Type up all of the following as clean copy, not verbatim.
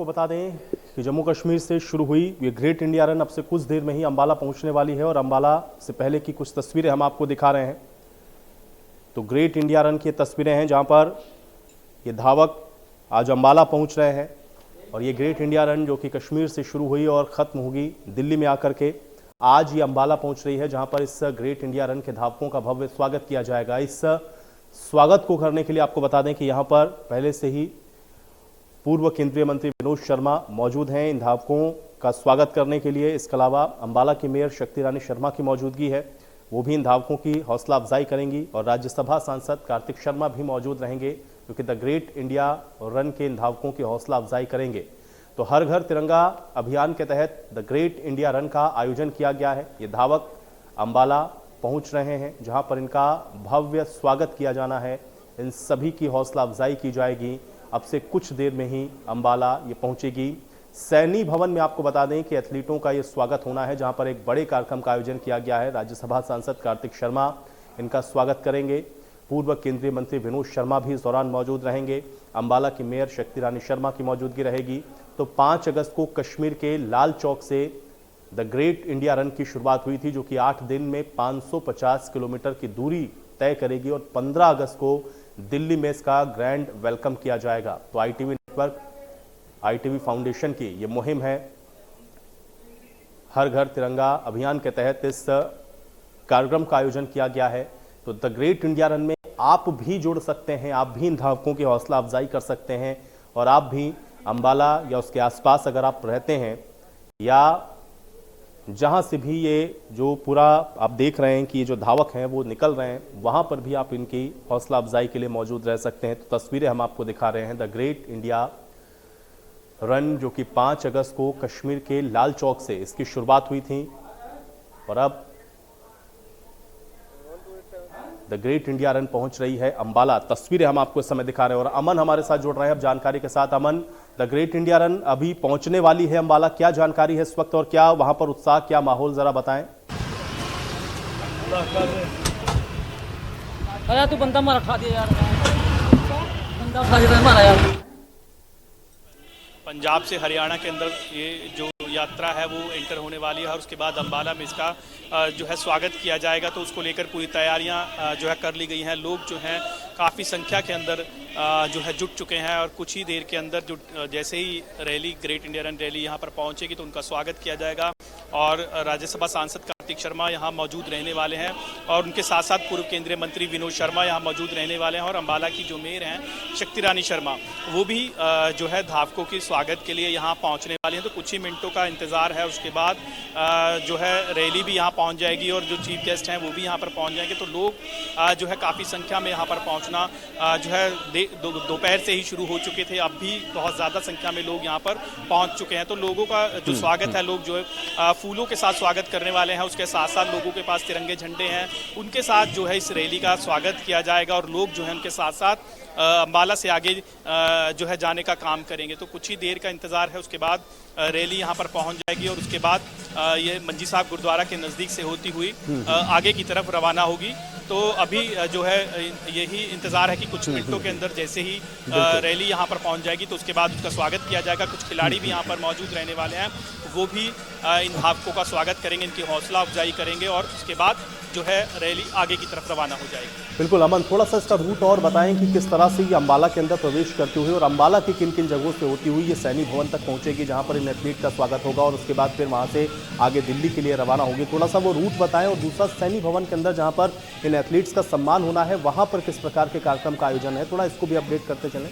आपको बता दें कि जम्मू कश्मीर से शुरू हुई ये ग्रेट इंडिया रन अब से कुछ देर में ही अंबाला पहुंचने वाली है और अंबाला से पहले की कुछ तस्वीरें हम आपको दिखा रहे हैं। तो ग्रेट इंडिया रन की तस्वीरें हैं जहां पर ये धावक आज अंबाला पहुंच रहे हैं और ये ग्रेट इंडिया रन जो कि कश्मीर से शुरू हुई और ख़त्म होगी दिल्ली में आकर के, आज ये अंबाला पहुंच रही है जहां पर इस ग्रेट इंडिया रन के धावकों का भव्य स्वागत किया जाएगा। इस स्वागत को करने के लिए आपको बता दें कि यहाँ पर पहले से ही पूर्व केंद्रीय मंत्री विनोद शर्मा मौजूद हैं इन धावकों का स्वागत करने के लिए। इसके अलावा अंबाला की मेयर शक्ति रानी शर्मा की मौजूदगी है, वो भी इन धावकों की हौसला अफजाई करेंगी और राज्यसभा सांसद कार्तिक शर्मा भी मौजूद रहेंगे क्योंकि द ग्रेट इंडिया रन के इन धावकों की हौसला अफजाई करेंगे। तो हर घर तिरंगा अभियान के तहत द ग्रेट इंडिया रन का आयोजन किया गया है। ये धावक अंबाला पहुंच रहे हैं जहां पर इनका भव्य स्वागत किया जाना है, इन सभी की हौसला अफजाई की जाएगी। अब से कुछ देर में ही अंबाला ये पहुंचेगी। सैनी भवन में आपको बता दें कि एथलीटों का ये स्वागत होना है जहां पर एक बड़े कार्यक्रम का आयोजन किया गया है। राज्यसभा सांसद कार्तिक शर्मा इनका स्वागत करेंगे, पूर्व केंद्रीय मंत्री विनोद शर्मा भी इस दौरान मौजूद रहेंगे, अंबाला की मेयर शक्ति रानी शर्मा की मौजूदगी रहेगी। तो 5 अगस्त को कश्मीर के लाल चौक से द ग्रेट इंडिया रन की शुरुआत हुई थी जो कि 8 दिन में 550 किलोमीटर की दूरी तय करेगी और 15 अगस्त को दिल्ली में इसका ग्रैंड वेलकम किया जाएगा। तो आईटीवी नेटवर्क, आईटीवी फाउंडेशन की ये मुहिम है, हर घर तिरंगा अभियान के तहत इस कार्यक्रम का आयोजन किया गया है। तो द ग्रेट इंडिया रन में आप भी जुड़ सकते हैं, आप भी इन धावकों की हौसला अफजाई कर सकते हैं और आप भी अंबाला या उसके आसपास अगर आप रहते हैं या जहां से भी ये जो पूरा आप देख रहे हैं कि ये जो धावक हैं वो निकल रहे हैं, वहां पर भी आप इनकी हौसला अफजाई के लिए मौजूद रह सकते हैं। तो तस्वीरें हम आपको दिखा रहे हैं द ग्रेट इंडिया रन जो कि 5 अगस्त को कश्मीर के लाल चौक से इसकी शुरुआत हुई थी और अब द ग्रेट इंडिया रन पहुंच रही है अंबाला। तस्वीरें हम आपको इस समय दिखा रहे हैं और अमन हमारे साथ जुड़ रहे हैं अब जानकारी के साथ। अमन, द ग्रेट इंडिया रन अभी पहुंचने वाली है अंबाला, क्या जानकारी है इस वक्त और क्या वहां पर उत्साह, क्या माहौल, जरा बताएं। अरे तू बंदा मारा खा दिया यार, बंदा खा दिया मारा यार। पंजाब से हरियाणा के अंदर ये जो यात्रा है वो एंटर होने वाली है और उसके बाद अंबाला में इसका जो है स्वागत किया जाएगा। तो उसको लेकर पूरी तैयारियां जो है कर ली गई हैं। लोग जो हैं काफ़ी संख्या के अंदर जो है जुट चुके हैं और कुछ ही देर के अंदर जो जैसे ही rally great India run rally यहाँ पर पहुँचेगी तो उनका स्वागत किया जाएगा और राज्यसभा सांसद कार्तिक शर्मा यहाँ मौजूद रहने वाले हैं और उनके साथ साथ पूर्व केंद्रीय मंत्री विनोद शर्मा यहाँ मौजूद रहने वाले हैं और अंबाला की जो मेयर हैं शक्ति रानी शर्मा वो भी जो है धावकों के स्वागत के लिए यहाँ पहुँचने वाले हैं। तो कुछ ही मिनटों का इंतज़ार है, उसके बाद जो है रैली भी यहाँ पहुँच जाएगी और जो चीफ गेस्ट हैं वो भी यहाँ पर पहुँच जाएंगे। तो लोग जो है काफ़ी संख्या में यहाँ पर पहुँचना जो है दोपहर से ही शुरू हो चुके थे, अब भी बहुत ज़्यादा संख्या में लोग यहाँ पर पहुँच चुके हैं। तो लोगों का जो स्वागत है, लोग जो है फूलों के साथ स्वागत करने वाले हैं, उसके साथ साथ लोगों के पास तिरंगे झंडे हैं, उनके साथ जो है इस रैली का स्वागत किया जाएगा और लोग जो है उनके साथ साथ अंबाला से आगे जो है जाने का काम करेंगे। तो कुछ ही देर का इंतज़ार है, उसके बाद रैली यहाँ पर पहुँच जाएगी और उसके बाद ये मंजी साहब गुरुद्वारा के नज़दीक से होती हुई आगे की तरफ रवाना होगी। तो अभी जो है यही इंतज़ार है कि कुछ मिनटों के अंदर जैसे ही रैली यहाँ पर पहुँच जाएगी तो उसके बाद उसका स्वागत किया जाएगा। कुछ खिलाड़ी भी यहाँ पर मौजूद रहने वाले हैं, वो भी इन धावकों का स्वागत करेंगे, इनकी हौसला अफजाई करेंगे और उसके बाद जो है रैली आगे की तरफ रवाना हो जाएगी। बिल्कुल अमन, थोड़ा सा इसका रूट और बताएं कि किस तरह से ये अंबाला के अंदर प्रवेश करते हुए और अंबाला की किन किन जगहों से होती हुई ये सैनी भवन तक पहुंचेगी जहां पर इन एथलीट का स्वागत होगा और उसके बाद फिर वहां से आगे दिल्ली के लिए रवाना होगी। थोड़ा सा वो रूट बताएं और दूसरा सैनी भवन के अंदर जहां पर इन एथलीट्स का सम्मान होना है वहां पर किस प्रकार के कार्यक्रम का आयोजन है, थोड़ा इसको भी अपडेट करते चलें।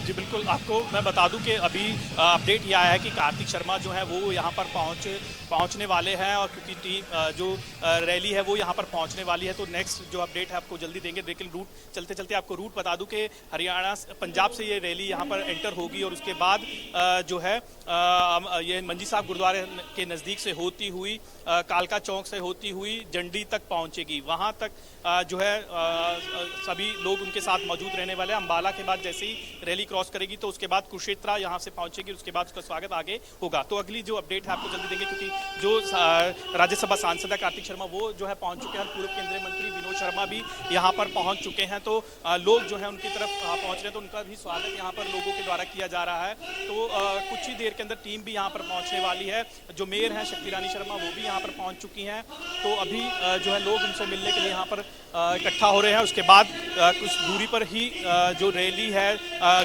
जी बिल्कुल, आपको मैं बता दूं कि अभी अपडेट ये आया है कि कार्तिक शर्मा जो है वो यहाँ पर पहुँचने वाले हैं और क्योंकि टीम जो रैली है वो यहाँ पर पहुँचने वाली है तो नेक्स्ट जो अपडेट है आपको जल्दी देंगे। लेकिन रूट चलते चलते आपको रूट बता दूं कि हरियाणा पंजाब से ये रैली यहाँ पर एंटर होगी और उसके बाद जो है ये मंजी साहब गुरुद्वारे के नज़दीक से होती हुई कालका चौक से होती हुई जंडी तक पहुँचेगी। वहाँ तक जो है सभी लोग उनके साथ मौजूद रहने वाले हैं। अंबाला के बाद जैसे ही रैली क्रॉस करेगी तो उसके बाद कुरुक्षेत्र यहाँ से पहुंचेगी, उसके बाद उसका स्वागत आगे होगा। तो अगली जो अपडेट है आपको जल्दी देंगे, क्योंकि जो राज्यसभा सांसद है कार्तिक शर्मा वो जो है पहुंच चुके हैं, पूर्व केंद्रीय मंत्री विनोद शर्मा भी यहाँ पर पहुंच चुके हैं। तो लोग जो है उनकी तरफ पहुंच रहे हैं, तो उनका भी स्वागत यहाँ पर लोगों के द्वारा किया जा रहा है। तो कुछ ही देर के अंदर टीम भी यहाँ पर पहुंचने वाली है। जो मेयर हैं शक्ति रानी शर्मा वो भी यहाँ पर पहुंच चुकी हैं। तो अभी जो है लोग उनसे मिलने के लिए यहाँ पर इकट्ठा हो रहे हैं। उसके बाद कुछ दूरी पर ही जो रैली है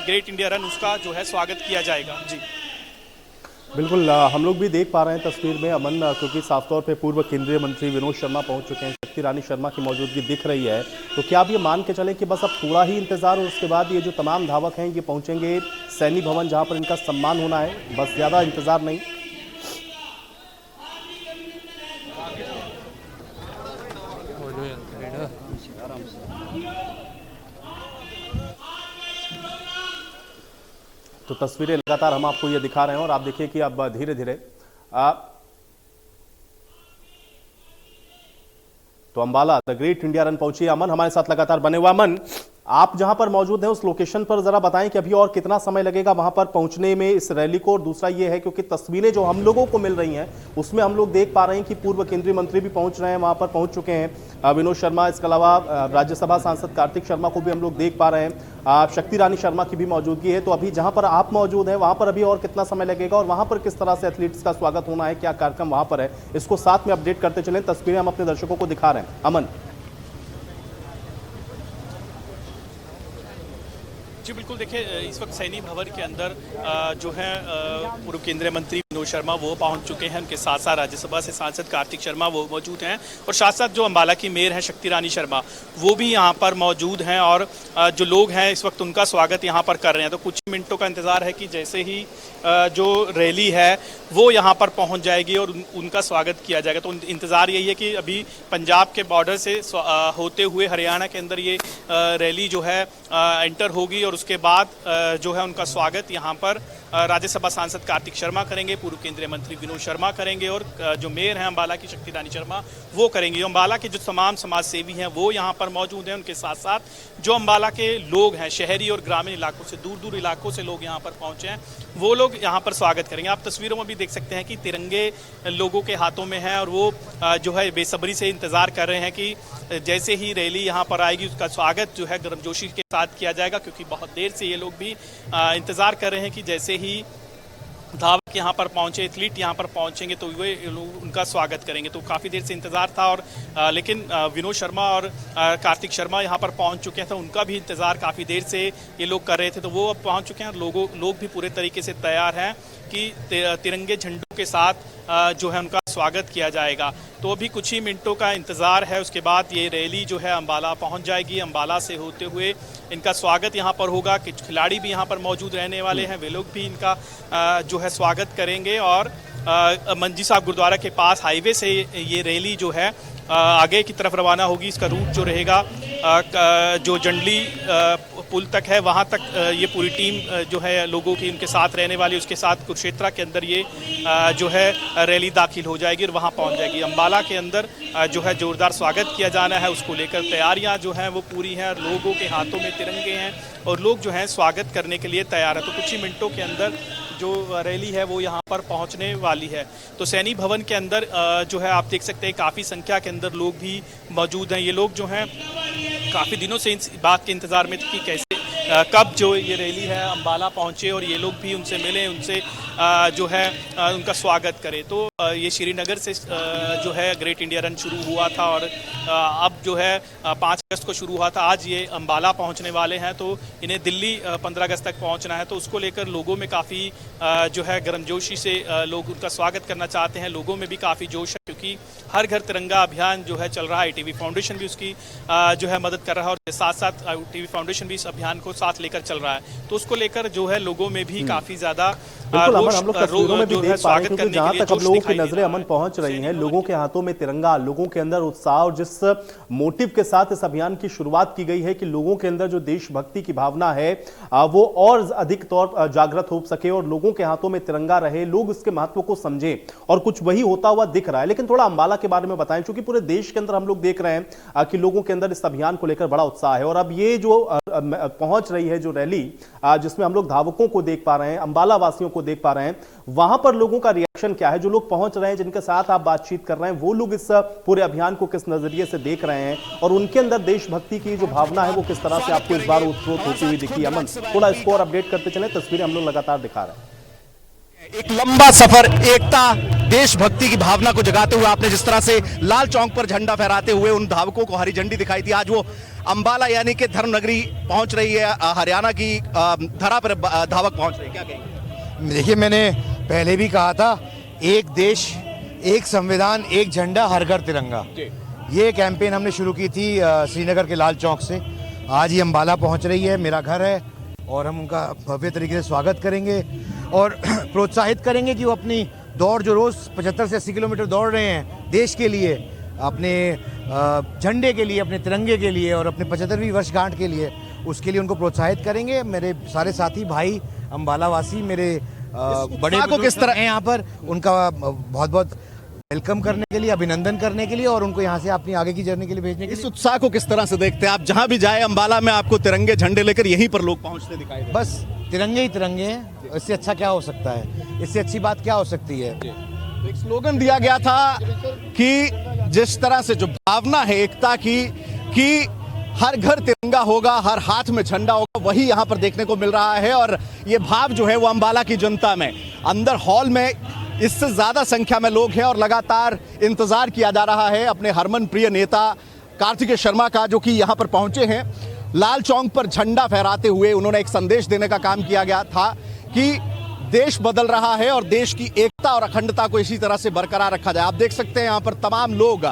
ग्रेट इंडिया रन, उसका जो है स्वागत किया जाएगा। जी बिल्कुल, हम लोग भी देख पा रहे हैं तस्वीर में अमन, क्योंकि साफ तौर पे पूर्व केंद्रीय मंत्री विनोद शर्मा पहुंच चुके हैं, शक्ति रानी शर्मा की मौजूदगी दिख रही है। तो क्या आप ये मान के चलें कि बस अब थोड़ा ही इंतजार और उसके बाद ये जो तमाम धावक हैं ये पहुंचेंगे सैनी भवन, जहां पर इनका सम्मान होना है, बस ज़्यादा इंतजार नहीं? तो तस्वीरें लगातार हम आपको ये दिखा रहे हैं और आप देखिए कि अब धीरे धीरे तो Ambala the great India run पहुंची। अमन हमारे साथ लगातार बने हुआ। अमन, आप जहां पर मौजूद हैं उस लोकेशन पर जरा बताएं कि अभी और कितना समय लगेगा वहां पर पहुंचने में इस रैली को। और दूसरा ये है, क्योंकि तस्वीरें जो हम लोगों को मिल रही हैं उसमें हम लोग देख पा रहे हैं कि पूर्व केंद्रीय मंत्री भी पहुंच रहे हैं, वहां पर पहुंच चुके हैं विनोद शर्मा। इसके अलावा राज्यसभा सांसद कार्तिक शर्मा को भी हम लोग देख पा रहे हैं, शक्ति रानी शर्मा की भी मौजूदगी है। तो अभी जहां पर आप मौजूद हैं वहां पर अभी और कितना समय लगेगा और वहां पर किस तरह से एथलीट्स का स्वागत होना है, क्या कार्यक्रम वहां पर है, इसको साथ में अपडेट करते चलें। तस्वीरें हम अपने दर्शकों को दिखा रहे हैं। अमन जी बिल्कुल, देखिए इस वक्त सैनी भवन के अंदर जो है पूर्व केंद्रीय मंत्री विनोद शर्मा वो पहुंच चुके हैं। उनके साथ साथ राज्यसभा से सांसद कार्तिक शर्मा वो मौजूद हैं और साथ साथ जो अंबाला की मेयर हैं शक्ति रानी शर्मा वो भी यहाँ पर मौजूद हैं। और जो लोग हैं इस वक्त उनका स्वागत यहाँ पर कर रहे हैं। तो कुछ मिनटों का इंतज़ार है कि जैसे ही जो रैली है वो यहाँ पर पहुँच जाएगी और उनका स्वागत किया जाएगा। तो इंतज़ार यही है कि अभी पंजाब के बॉर्डर से होते हुए हरियाणा के अंदर ये रैली जो है एंटर होगी और उसके बाद जो है उनका स्वागत यहाँ पर राज्यसभा सांसद कार्तिक शर्मा करेंगे, पूर्व केंद्रीय मंत्री विनोद शर्मा करेंगे और जो मेयर हैं अंबाला की शक्ति रानी शर्मा वो करेंगे। अंबाला के जो तमाम समाज सेवी हैं वो यहाँ पर मौजूद हैं। उनके साथ साथ जो अंबाला के लोग हैं, शहरी और ग्रामीण इलाकों से, दूर दूर इलाकों से लोग यहाँ पर पहुँचे हैं, वो लोग यहाँ पर स्वागत करेंगे। आप तस्वीरों में भी देख सकते हैं कि तिरंगे लोगों के हाथों में हैं और वो जो है बेसब्री से इंतज़ार कर रहे हैं कि जैसे ही रैली यहाँ पर आएगी उसका स्वागत जो है गर्मजोशी के साथ किया जाएगा, क्योंकि बहुत देर से ये लोग भी इंतज़ार कर रहे हैं कि जैसे ही धावक यहाँ पर पहुंचे, एथलीट यहाँ पर पहुंचेंगे तो वे उनका स्वागत करेंगे। तो काफ़ी देर से इंतज़ार था और लेकिन विनोद शर्मा और कार्तिक शर्मा यहाँ पर पहुंच चुके हैं, तो उनका भी इंतज़ार काफ़ी देर से ये लोग कर रहे थे। तो वो अब पहुंच चुके हैं और लोग भी पूरे तरीके से तैयार हैं कि तिरंगे झंडों के साथ जो है उनका स्वागत किया जाएगा। तो अभी कुछ ही मिनटों का इंतज़ार है, उसके बाद ये रैली जो है अंबाला पहुंच जाएगी। अंबाला से होते हुए इनका स्वागत यहाँ पर होगा। कुछ खिलाड़ी भी यहाँ पर मौजूद रहने वाले हैं, वे लोग भी इनका जो है स्वागत करेंगे। और मंजी साहब गुरुद्वारा के पास हाईवे से ये रैली जो है आगे की तरफ रवाना होगी। इसका रूट जो रहेगा जो जंडली पुल तक है वहाँ तक ये पूरी टीम जो है लोगों की उनके साथ रहने वाली, उसके साथ कुरुक्षेत्र के अंदर ये जो है रैली दाखिल हो जाएगी और वहाँ पहुँच जाएगी। अंबाला के अंदर जो है जोरदार स्वागत किया जाना है, उसको लेकर तैयारियाँ जो हैं वो पूरी हैं। लोगों के हाथों में तिरंगे हैं और लोग जो हैं स्वागत करने के लिए तैयार हैं। तो कुछ ही मिनटों के अंदर जो रैली है वो यहाँ पर पहुँचने वाली है। तो सैनी भवन के अंदर जो है आप देख सकते हैं काफ़ी संख्या के अंदर लोग भी मौजूद हैं। ये लोग जो हैं काफ़ी दिनों से इस बात के इंतज़ार में थे कि कैसे कब जो ये रैली है अंबाला पहुँचे और ये लोग भी उनसे मिले, उनसे जो है उनका स्वागत करें। तो ये श्रीनगर से जो है ग्रेट इंडिया रन शुरू हुआ था और अब जो है 5 अगस्त को शुरू हुआ था। आज ये अंबाला पहुंचने वाले हैं, तो इन्हें दिल्ली 15 अगस्त तक पहुंचना है। तो उसको लेकर लोगों में काफ़ी जो है गर्मजोशी से लोग उनका स्वागत करना चाहते हैं। लोगों में भी काफ़ी जोश है क्योंकि हर घर तिरंगा अभियान जो है चल रहा है। ITV फाउंडेशन भी उसकी जो है मदद कर रहा है और साथ साथ ITV फाउंडेशन भी इस अभियान को साथ लेकर चल रहा है। तो उसको लेकर जो है लोगों में भी काफ़ी ज़्यादा हम लोग तस्वीरों में भी देख पा रहे हैं, क्योंकि जहां तक अब लोगों की नजरें अमन पहुंच रही हैं, लोगों के हाथों में तिरंगा, लोगों के अंदर उत्साह और जिस मोटिव के साथ इस अभियान की शुरुआत की गई है कि लोगों के अंदर जो देशभक्ति की भावना है वो और अधिक तौर जागृत हो सके और लोगों के हाथों में तिरंगा रहे, लोग इसके महत्व को समझें, और कुछ वही होता हुआ दिख रहा है। लेकिन थोड़ा अंबाला के बारे में बताएं, क्योंकि पूरे देश के अंदर हम लोग देख रहे हैं कि लोगों के अंदर इस अभियान को लेकर बड़ा उत्साह है और अब ये जो पहुंच पहुंच रही है जो रैली, जिसमें हम लोग धावकों को देख पा रहे हैं, अंबाला वासियों को देख पा रहे हैं, वहां पर लोगों का रिएक्शन क्या है? जो लोग पहुंच रहे हैं, जिनके साथ आप बातचीत कर रहे हैं, वो लोग इस पूरे अभियान को किस नजरिए से देख रहे हैं और उनके अंदर देशभक्ति की जो भावना है वो किस तरह से आपको इस बार उत्प्रोत होती हुई दिखी? अमन, थोड़ा स्कोर अपडेट करते चले, तस्वीरें हम लोग लगातार दिखा रहे हैं। एक लंबा सफर, एकता, देशभक्ति की भावना को जगाते हुए आपने जिस तरह से लाल चौक पर झंडा फहराते हुए उन धावकों को हरी झंडी दिखाई थी, आज वो अंबाला यानी कि धर्मनगरी पहुंच रही है, हरियाणा की धरा पर धावक पहुंच रहे हैं। क्या कहेंगे? देखिए, मैंने पहले भी कहा था, एक देश, एक संविधान, एक झंडा, हर घर तिरंगा। ये कैंपेन हमने शुरू की थी श्रीनगर के लाल चौक से। आज ये अंबाला पहुंच रही है, मेरा घर है, और हम उनका भव्य तरीके से स्वागत करेंगे और प्रोत्साहित करेंगे कि वो अपनी दौड़, जो रोज़ 75 से 80 किलोमीटर दौड़ रहे हैं देश के लिए, अपने झंडे के लिए, अपने तिरंगे के लिए और अपने 75वीं वर्षगांठ के लिए, उसके लिए उनको प्रोत्साहित करेंगे। मेरे सारे साथी भाई अंबाला वासी, मेरे बड़े को किस तरह हैं यहाँ पर, उनका बहुत बहुत वेलकम करने के लिए, अभिनंदन करने के लिए और उनको यहाँ से अपनी आगे की जर्नी के लिए भेजने के लिए। इस उत्साह को किस तरह से देखते हैं आप? जहां भी जाए अंबाला में आपको तिरंगे झंडे लेकर यहीं पर लोग पहुंचते दिखाई दे। बस तिरंगे ही तिरंगे हैं, इससे अच्छा क्या हो सकता है? इससे अच्छी बात क्या हो सकती है? एक स्लोगन दिया गया था कि जिस तरह से जो भावना है एकता की, कि हर घर तिरंगा होगा, हर हाथ में झंडा होगा, वही यहाँ पर देखने को मिल रहा है। और ये भाव जो है वो अंबाला की जनता में, अंदर हॉल में इससे ज्यादा संख्या में लोग हैं और लगातार इंतजार किया जा रहा है अपने हरमन प्रिय नेता कार्तिकेय शर्मा का, जो कि यहाँ पर पहुंचे हैं। लाल चौक पर झंडा फहराते हुए उन्होंने एक संदेश देने का काम किया गया था कि देश बदल रहा है और देश की एकता और अखंडता को इसी तरह से बरकरार रखा जाए। आप देख सकते हैं यहाँ पर तमाम लोग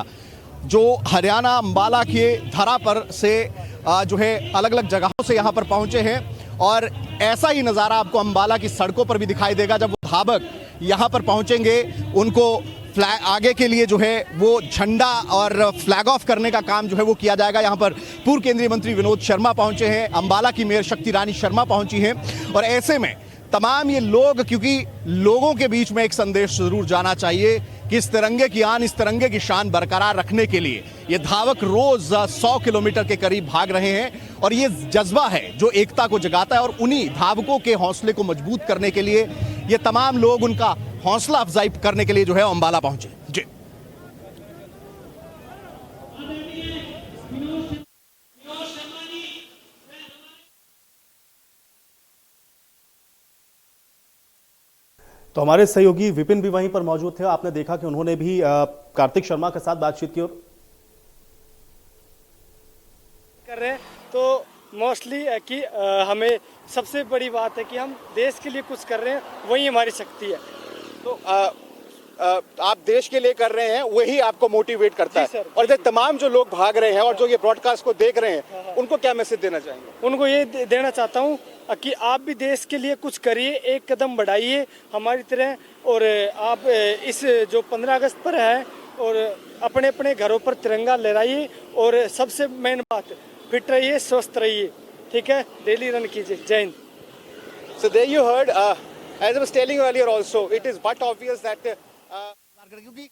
जो हरियाणा अंबाला के धरा पर से जो है अलग अलग जगहों से यहाँ पर पहुंचे हैं और ऐसा ही नज़ारा आपको अंबाला की सड़कों पर भी दिखाई देगा जब वो धावक यहाँ पर पहुंचेंगे। उनको फ्लैग आगे के लिए जो है वो झंडा और फ्लैग ऑफ करने का काम जो है वो किया जाएगा। यहाँ पर पूर्व केंद्रीय मंत्री विनोद शर्मा पहुंचे हैं, अंबाला की मेयर शक्ति रानी शर्मा पहुंची हैं और ऐसे में तमाम ये लोग, क्योंकि लोगों के बीच में एक संदेश जरूर जाना चाहिए कि इस तिरंगे की आन, इस तिरंगे की शान बरकरार रखने के लिए ये धावक रोज 100 किलोमीटर के करीब भाग रहे हैं और ये जज्बा है जो एकता को जगाता है और उन्हीं धावकों के हौसले को मजबूत करने के लिए ये तमाम लोग उनका हौसला अफजाई करने के लिए जो है अंबाला पहुंचे। जी, तो हमारे सहयोगी विपिन भी वहीं पर मौजूद थे। आपने देखा कि उन्होंने भी कार्तिक शर्मा के साथ बातचीत की और कर रहे हैं। तो मोस्टली कि हमें सबसे बड़ी बात है कि हम देश के लिए कुछ कर रहे हैं, वही हमारी शक्ति है। तो आप देश के लिए कर रहे हैं, वही आपको मोटिवेट करता है। और ये तमाम जो लोग भाग रहे हैं और जो ये ब्रॉडकास्ट को देख रहे हैं, उनको क्या मैसेज देना चाहेंगे? उनको ये देना चाहता हूँ कि आप भी देश के लिए कुछ करिए, एक कदम बढ़ाइए हमारी तरह। और आप इस जो 15 अगस्त पर है और अपने अपने घरों पर तिरंगा लहराइए और सबसे मेन बात, फिट रहिए, स्वस्थ रहिए, ठीक है? डेली रन कीजिए। जय Hind. So there you heard, as I was telling you earlier also, it is but obvious that क्योंकि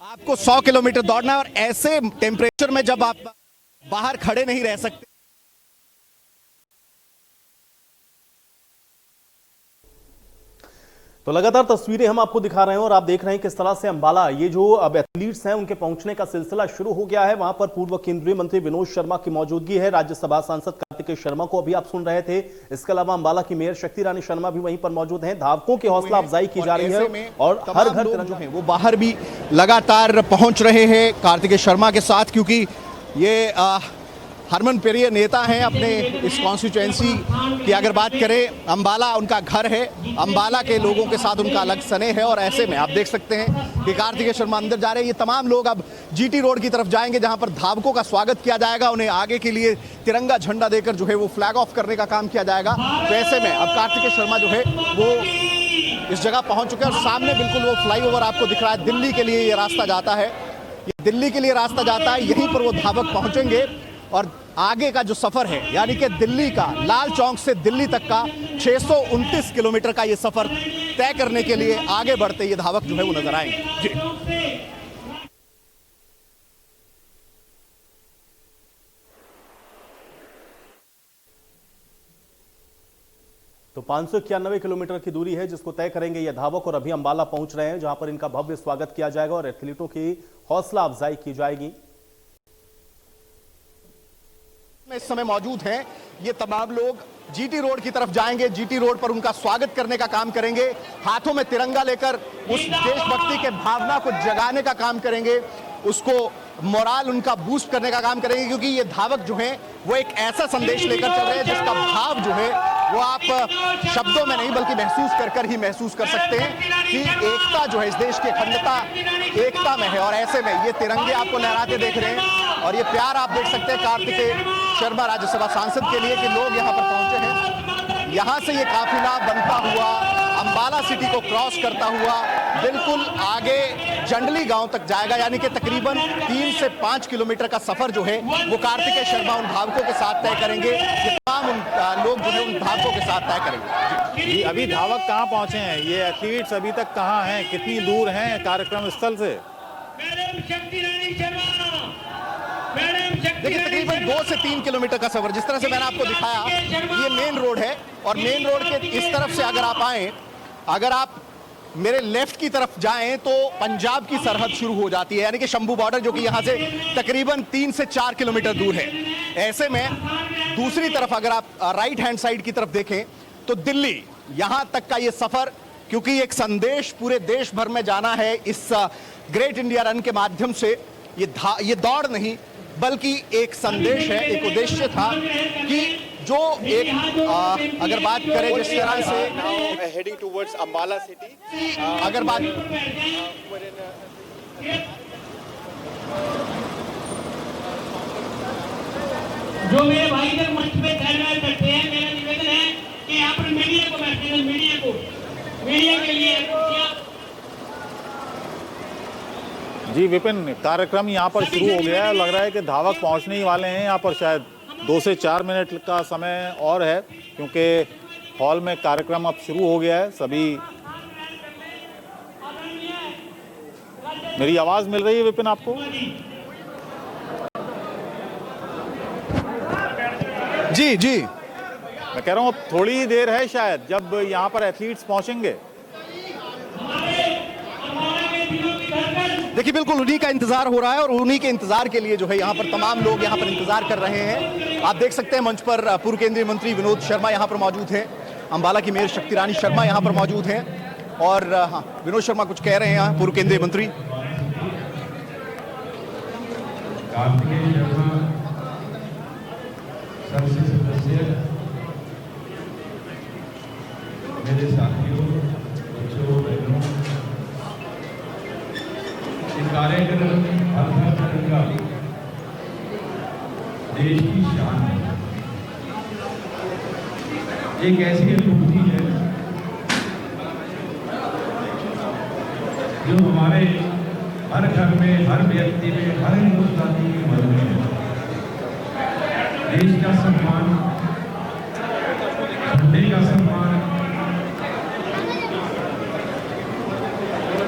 आपको 100 किलोमीटर दौड़ना है और ऐसे टेम्परेचर में जब आप बाहर खड़े नहीं रह सकते। तो लगातार तस्वीरें हम आपको दिखा रहे हैं और आप देख रहे हैं किस तरह से अंबाला, ये जो अब एथलीट्स हैं उनके पहुंचने का सिलसिला शुरू हो गया है। वहां पर पूर्व केंद्रीय मंत्री विनोद शर्मा की मौजूदगी है, राज्यसभा सांसद कार्तिकेय शर्मा को अभी आप सुन रहे थे। इसके अलावा अंबाला की मेयर शक्ति रानी शर्मा भी वहीं पर मौजूद हैं। धावकों की हौसला अफजाई की जा रही है और हर घर जो है वो बाहर भी लगातार पहुंच रहे हैं कार्तिकेय शर्मा के साथ, क्योंकि ये हरमन प्रिय नेता हैं अपने इस कॉन्स्टिट्यूएंसी की। अगर बात करें, अंबाला उनका घर है, अंबाला के लोगों के साथ उनका अलग स्नेह है और ऐसे में आप देख सकते हैं कि कार्तिकेय शर्मा अंदर जा रहे हैं। ये तमाम लोग अब जीटी रोड की तरफ जाएंगे जहां पर धावकों का स्वागत किया जाएगा, उन्हें आगे के लिए तिरंगा झंडा देकर जो है वो फ्लैग ऑफ करने का काम किया जाएगा। तो ऐसे में अब कार्तिकेय शर्मा जो है वो इस जगह पहुंच चुके हैं और सामने बिल्कुल वो फ्लाईओवर आपको दिख रहा है। दिल्ली के लिए ये रास्ता जाता है, ये दिल्ली के लिए रास्ता जाता है, यहीं पर वो धावक पहुंचेंगे और आगे का जो सफर है, यानी कि दिल्ली का, लाल चौक से दिल्ली तक का 629 किलोमीटर का ये सफर तय करने के लिए आगे बढ़ते ये धावक जो है वो नजर आएंगे। जी, तो 591 किलोमीटर की दूरी है जिसको तय करेंगे ये धावक, और अभी अंबाला पहुंच रहे हैं जहां पर इनका भव्य स्वागत किया जाएगा और एथलीटों की हौसला अफजाई की जाएगी। इस समय मौजूद हैं ये तमाम लोग जीटी रोड की तरफ जाएंगे, जीटी रोड पर उनका स्वागत करने का काम करेंगे, हाथों में तिरंगा लेकर उस देशभक्ति के भावना को जगाने का काम करेंगे, उसको मोराल उनका बूस्ट करने का काम करेंगे, क्योंकि ये धावक जो हैं वो एक ऐसा संदेश लेकर चल रहे हैं जिसका भाव जो है वो आप शब्दों में नहीं बल्कि महसूस कर ही महसूस कर सकते हैं कि एकता जो है इस देश की अखंडता एकता में है। और ऐसे में ये तिरंगे आपको लहराते देख रहे हैं और ये प्यार आप देख सकते हैं कार्तिकेय शर्मा राज्यसभा सांसद के लिए कि लोग यहाँ पर पहुंचे हैं। यहाँ से ये काफिला बनता हुआ अंबाला सिटी को क्रॉस करता हुआ बिल्कुल आगे जंडली गांव तक जाएगा, यानी कि तकरीबन 3 से 5 किलोमीटर का सफर जो है वो कार्तिकेय शर्मा उन धावकों के साथ तय करेंगे। ये तमाम उन लोग जो है उन धावकों के साथ तय करेंगे। जी, अभी धावक कहाँ पहुंचे हैं? ये एथलीट्स अभी तक कहाँ हैं? कितनी दूर हैं कार्यक्रम स्थल से? देखिए तकरीबन 2 से 3 किलोमीटर का सफर, जिस तरह से मैंने आपको दिखाया ये मेन रोड है और मेन रोड के इस तरफ से अगर आप आए, अगर आप मेरे लेफ्ट की तरफ जाएं तो पंजाब की सरहद शुरू हो जाती है, यानी कि शंभू बॉर्डर जो कि यहाँ से तकरीबन 3 से 4 किलोमीटर दूर है। ऐसे में दूसरी तरफ अगर आप राइट हैंड साइड की तरफ देखें तो दिल्ली, यहाँ तक का ये सफर, क्योंकि एक संदेश पूरे देश भर में जाना है इस ग्रेट इंडिया रन के माध्यम से। ये दौड़ नहीं बल्कि एक संदेश है, एक उद्देश्य था कि जो एक अगर बात करें जिस तरह से heading towards Ambala city. अगर बात जो मेरे भाई के मंच पे धरना बैठे हैं, मेरा निवेदन है कि यहाँ पर मीडिया को बैठने दें, मीडिया के लिए जी विपिन, कार्यक्रम यहाँ पर शुरू हो गया है, लग रहा है कि धावक पहुँचने ही वाले हैं यहाँ पर। शायद 2 से 4 मिनट का समय और है क्योंकि हॉल में कार्यक्रम अब शुरू हो गया है। सभी मेरी आवाज़ मिल रही है विपिन आपको? जी जी मैं कह रहा हूँ अब थोड़ी ही देर है शायद जब यहाँ पर एथलीट्स पहुँचेंगे। देखिए बिल्कुल उन्हीं का इंतजार हो रहा है और उन्हीं के इंतजार के लिए जो है यहाँ पर तमाम लोग यहाँ पर इंतजार कर रहे हैं। आप देख सकते हैं मंच पर पूर्व केंद्रीय मंत्री विनोद शर्मा यहाँ पर मौजूद हैं, अंबाला की मेयर शक्ति रानी शर्मा यहाँ पर मौजूद हैं और हाँ, विनोद शर्मा कुछ कह रहे हैं यहाँ पूर्व केंद्रीय मंत्री। कार्तिकेय शर्मा संसद सदस्य, मेरे साथियों, बच्चों, बहनों, कार्यक्रम हर घर तिरंगा देश की शान है। एक ऐसी अनुभूति है जो हमारे हर घर में, हर व्यक्ति में, हर हिंदुस्तानी के मन में है। देश का सम्मान, झंडे का सम्मान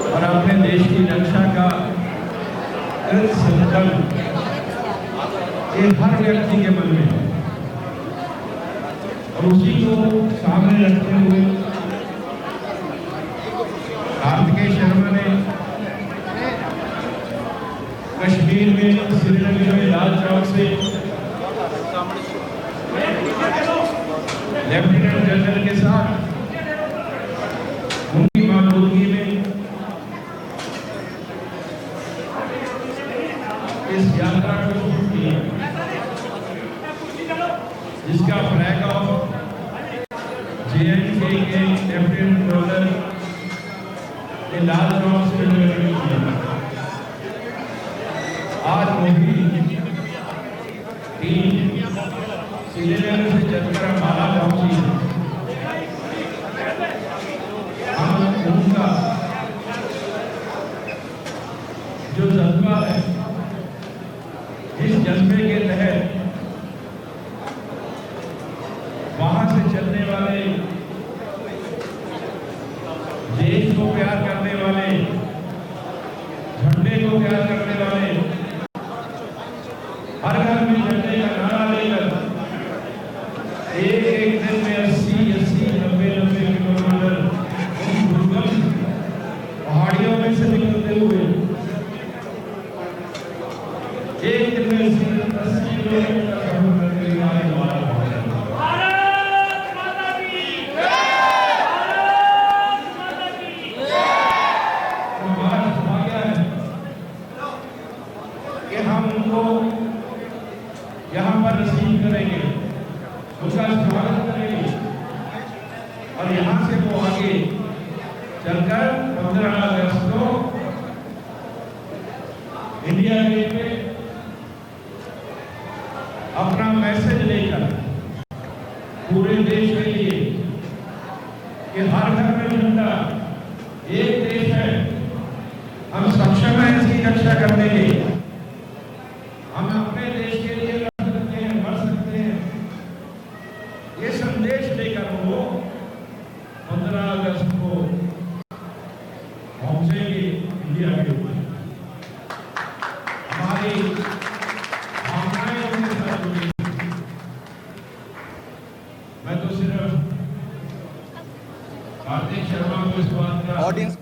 और अपने देश की रक्षा का संकल्प ये हर व्यक्ति के मन में है और उसी को सामने रखते हुए कार्तिकेय शर्मा ने कश्मीर में, श्रीनगर में, लाल चौक से लेफ्टिनेंट जनरल के साथ उनकी मौजूदगी में इस यात्रा को शुरू किया, जिसका फ्लैग ऑफ JNK के लेफ्टिनेंट गवर्नर ने लाल चौक से किया। आज मोदी टीम श्रीनगर से चलकर अंबाला पहुंची है। हम उनका जो जज्बा है, इस जज्बे के तहत वहां से चलने वाले, देश को प्यार करने वाले, झंडे को प्यार करने वाले, हर घर में झंडे का नारा लेकर एक दिन में 80, 90 और यहाँ से वो आगे चलकर 15 अगस्त को इंडिया गेट पे अपना मैसेज लेकर पूरे देश के लिए कि हर घर में झंडा, एक देश है, हम सक्षम हैं इसकी रक्षा करने के लिए, हम अपने देश के लिए लड़ सकते हैं, मर सकते हैं, ये संदेश लेकर वो 15 अगस्त को पहुंचेंगे इंडिया के ऊपर। हमारी भावनाएं उनके साथ जुड़ी। मैं तो सिर्फ कार्तिक शर्मा को इस बात का ऑडियंस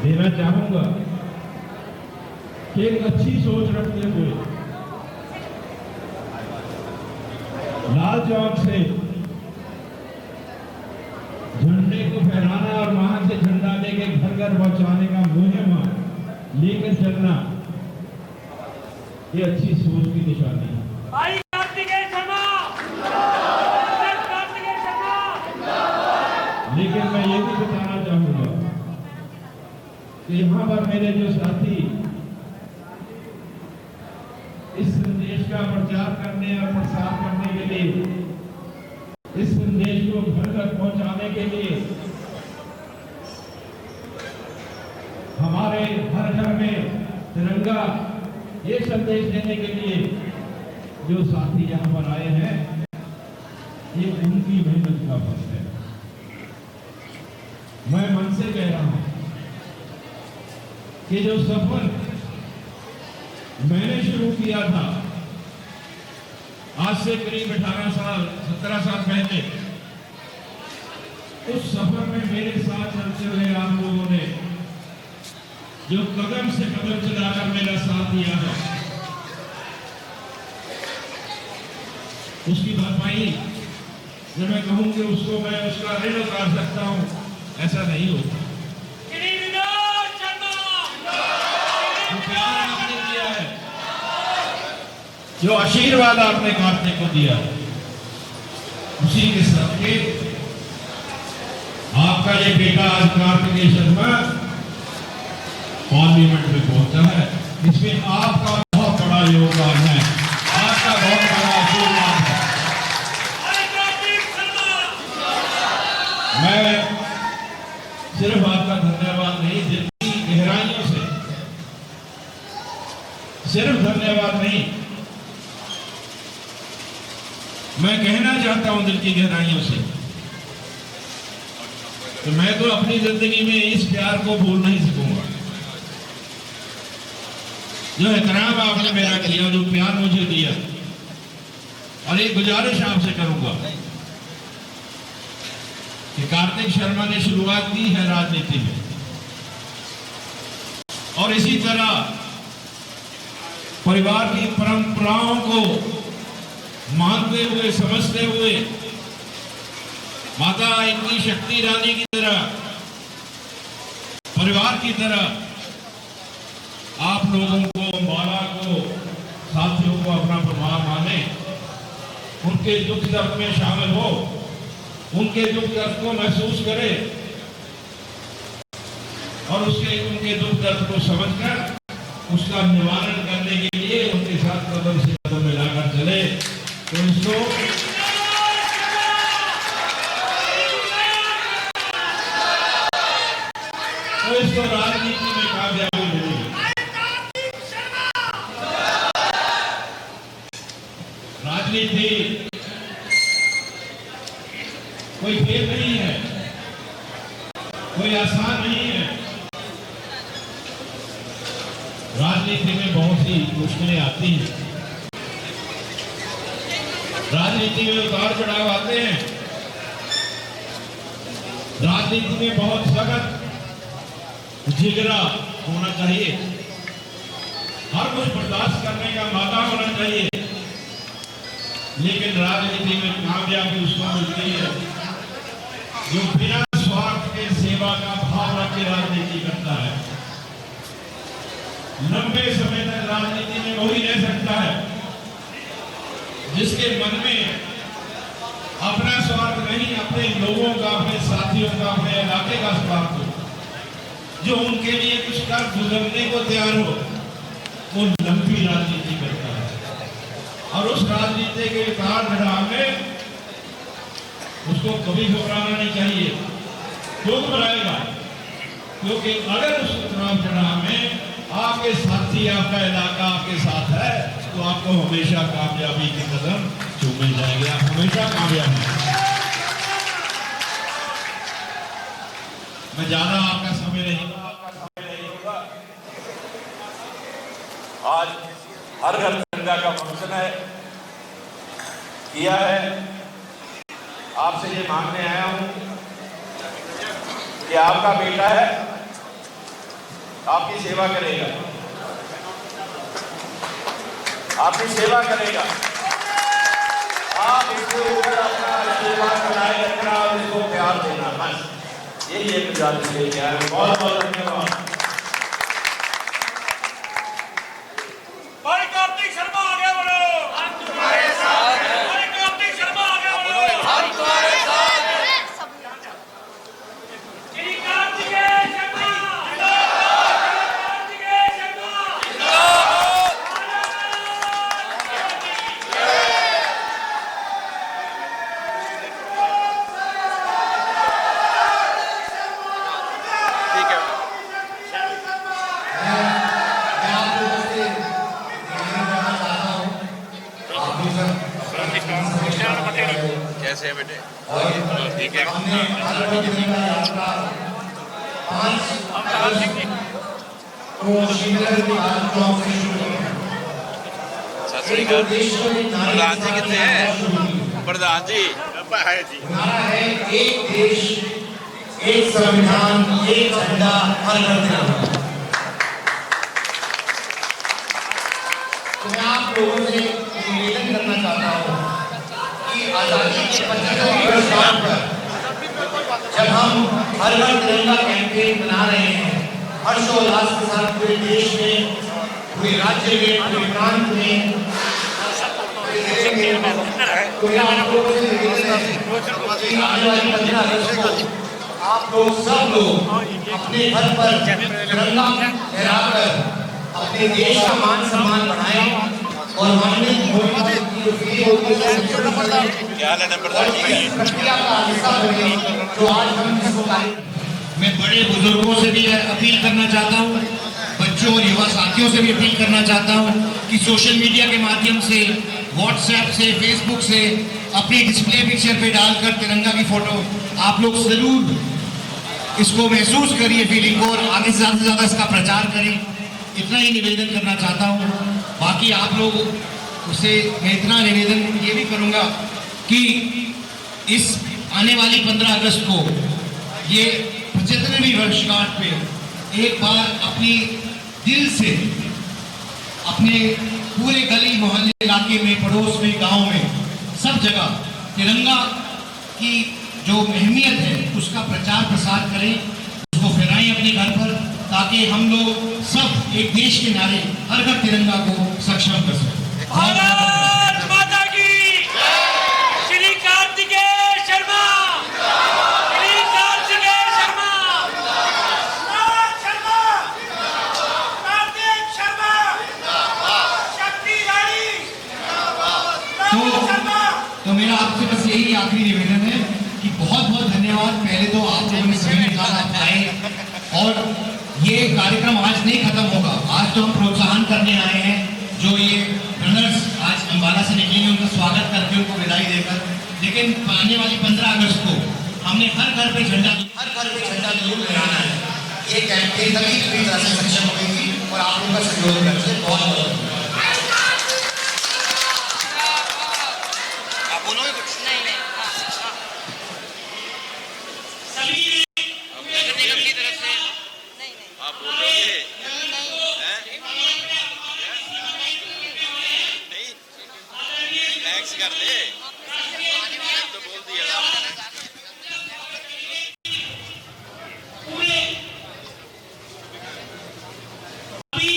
देना चाहूंगा कि एक अच्छी सोच रखते हुए लाल चौक से झंडे को फहराना और वहां से झंडा लेके घर घर पहुंचाने का मुहिम लेकर चलना, ये अच्छी सोच की निशानी है। लेकिन मैं ये भी बताना चाहूंगा कि यहाँ पर मेरे जो साथी इस संदेश का प्रचार करने और प्रसार करने के लिए, इस संदेश को घर घर पहुंचाने के लिए, हमारे हर घर में तिरंगा ये संदेश देने के लिए जो साथी यहाँ पर आए हैं, ये उनकी मेहनत का फल है। मैं मन से कह रहा हूं कि जो सफर मैंने शुरू किया था आज से करीब 17 साल पहले, उस सफर में मेरे साथ चलते हुए आप लोगों ने जो कदम से कदम चलाकर मेरा साथ दिया है, उसकी भरपाई जब मैं कहूं कि उसको मैं उसका ऋण उतार सकता हूं, ऐसा नहीं होता। जो प्यार आपने दिया है, जो आशीर्वाद आपने कार्तिक को दिया, उसी के सदके आपका ये बेटा आज कार्तिकेय शर्मा पार्लियामेंट में पहुंचा है। इसमें आपका बहुत बड़ा योगदान है, आपका बहुत बड़ा आशीर्वाद है। मैं सिर्फ आपका धन्यवाद नहीं, दिल की गहराइयों से, सिर्फ धन्यवाद नहीं, मैं कहना चाहता हूं दिल की गहराइयों से तो मैं तो अपनी जिंदगी में इस प्यार को भूल नहीं सकूंगा। जो एहतराम आपने मेरा किया, जो प्यार मुझे दिया, और एक गुजारिश आपसे करूंगा कि कार्तिक शर्मा ने शुरुआत की है राजनीति में, और इसी तरह परिवार की परंपराओं को मानते हुए, समझते हुए, माता इनकी शक्ति रानी की तरह, परिवार की तरह आप लोगों को, अम्बाला को, साथियों को अपना परिवार माने, उनके दुख दर्द में शामिल हो, उनके दुख दर्द को महसूस करे और उनके दुख दर्द को समझकर उसका निवारण करने के लिए उनके साथ कदम से कदम मिलाकर चले, तो इसको राजनीति में कामयाबी मिलेगी। राजनीति कोई खेल नहीं है, कोई आसान नहीं है। राजनीति में बहुत सी मुश्किलें आती हैं, राजनीति में उतार चढ़ाव आते हैं, राजनीति में बहुत सख्त जिगरा होना चाहिए, हर कुछ बर्दाश्त करने का मादा होना चाहिए। लेकिन राजनीति में कामयाबी उसको मिलती है जो बिना स्वार्थ के सेवा का भाव रख के राजनीति करता है। लंबे समय तक राजनीति में वही रह सकता है जिसके मन में अपना स्वार्थ नहीं, अपने लोगों का, अपने साथियों का, अपने इलाके का स्वार्थ हो, जो उनके लिए कुछ कर गुजरने को तैयार हो, वो लंबी राजनीति करता है। और उस राजनीति के उतार चढ़ाव में उसको कभी घबराना नहीं चाहिए। क्यों घबराएगा? क्योंकि अगर उस उतार चढ़ाव में आपके साथी, आपका इलाका आपके साथ है, तो आपको हमेशा कामयाबी के कदम चूमे जाएंगे, आप हमेशा कामयाब हैं। मैं ज्यादा आपका समय नहीं लूंगा। आज हर घर तिरंगा का फंक्शन है, किया है। आपसे ये मांगने आया हूं कि आपका बेटा है, आपकी सेवा करेगा, आपकी सेवा करेगा। आप इसके ऊपर अपना आशीर्वाद बनाए रखना और इसको प्यार देना, बस यही एक गुजारिश लेके आया हूं। बहुत बहुत धन्यवाद। कार्तिक शर्मा आगे बढ़ो, हम तुम्हारे साथ हैं। कार्तिक शर्मा आगे बढ़ो, हम तुम्हारे साथ हैं। श्री कार्तिकेय शर्मा जिंदाबाद, कार्तिकेय शर्मा जिंदाबाद। ठीक है। कैसे है बेटे? ठीक है। प्रधान जी कितने हैं? प्रधान जी है जी। एक देश, एक संविधान, एक झंडा, हर घर तिरंगा। तो मैं आप लोगों से निवेदन करना चाहता हूँ कि आजादी के 75वें वर्षगांठ पर जब हम हर घर तिरंगा कैंपेन बना रहे हैं, हर्षोल्लास के साथ पूरे देश में, पूरे राज्य में, पूरे प्रांत में, तो मैं आप लोगों से निवेदन है कि आने वाली 15 अगस्त को आप लोग सब लोग अपने घर पर तिरंगा लहराकर अपने देश का मान सम्मान बढ़ाएं और माननीय मोदी की जो फीलिंग होती है क्या लेना प्रधान जी प्रक्रिया का हिस्सा बने, जो आज हम इसको मैं बड़े बुजुर्गों से भी अपील करना चाहता हूँ, बच्चों और युवा साथियों से भी अपील करना चाहता हूँ कि सोशल मीडिया के माध्यम से, व्हाट्सएप से, फेसबुक से अपनी डिस्प्ले पिक्चर पे डालकर तिरंगा की फोटो आप लोग जरूर इसको महसूस करिए फीलिंग को, और आगे से ज़्यादा इसका प्रचार करें। इतना ही निवेदन करना चाहता हूँ। बाकी आप लोग उससे मैं इतना निवेदन ये भी करूँगा कि इस आने वाली 15 अगस्त को ये 75वीं वर्षगांठ पे एक बार अपनी दिल से अपने पूरे गली मोहल्ले इलाके में, पड़ोस में, गांव में, सब जगह तिरंगा की जो अहमियत है उसका प्रचार प्रसार करें, उसको फहराएं अपने घर पर, ताकि हम लोग सब एक देश के नारे हर घर तिरंगा को सक्षम कर सकें। भारत माता की श्री कार्तिकेय शर्मा, श्री कार्तिकेय शर्मा, शर्मा, कार्तिक शर्मा, शक्ति रानी, तो मेरा आपसे बस यही आखिरी निवेदन है कि बहुत बहुत धन्यवाद। पहले तो आप लोगों ने समय निकाला, आप आए, और ये कार्यक्रम आज नहीं खत्म होगा। आज तो हम प्रोत्साहन करने आए हैं, जो ये रनर्स आज अंबाला से निकलेंगे उनका स्वागत करके, उनको विदाई देकर, लेकिन आने वाली 15 अगस्त को हमने हर घर पे झंडा जरूर लहराना है। ये कैंपेन तभी पूरी तरह से सक्षम होगी और आप लोगों का सहयोग करके बहुत बहुत कर दे तो बोल दिया अभी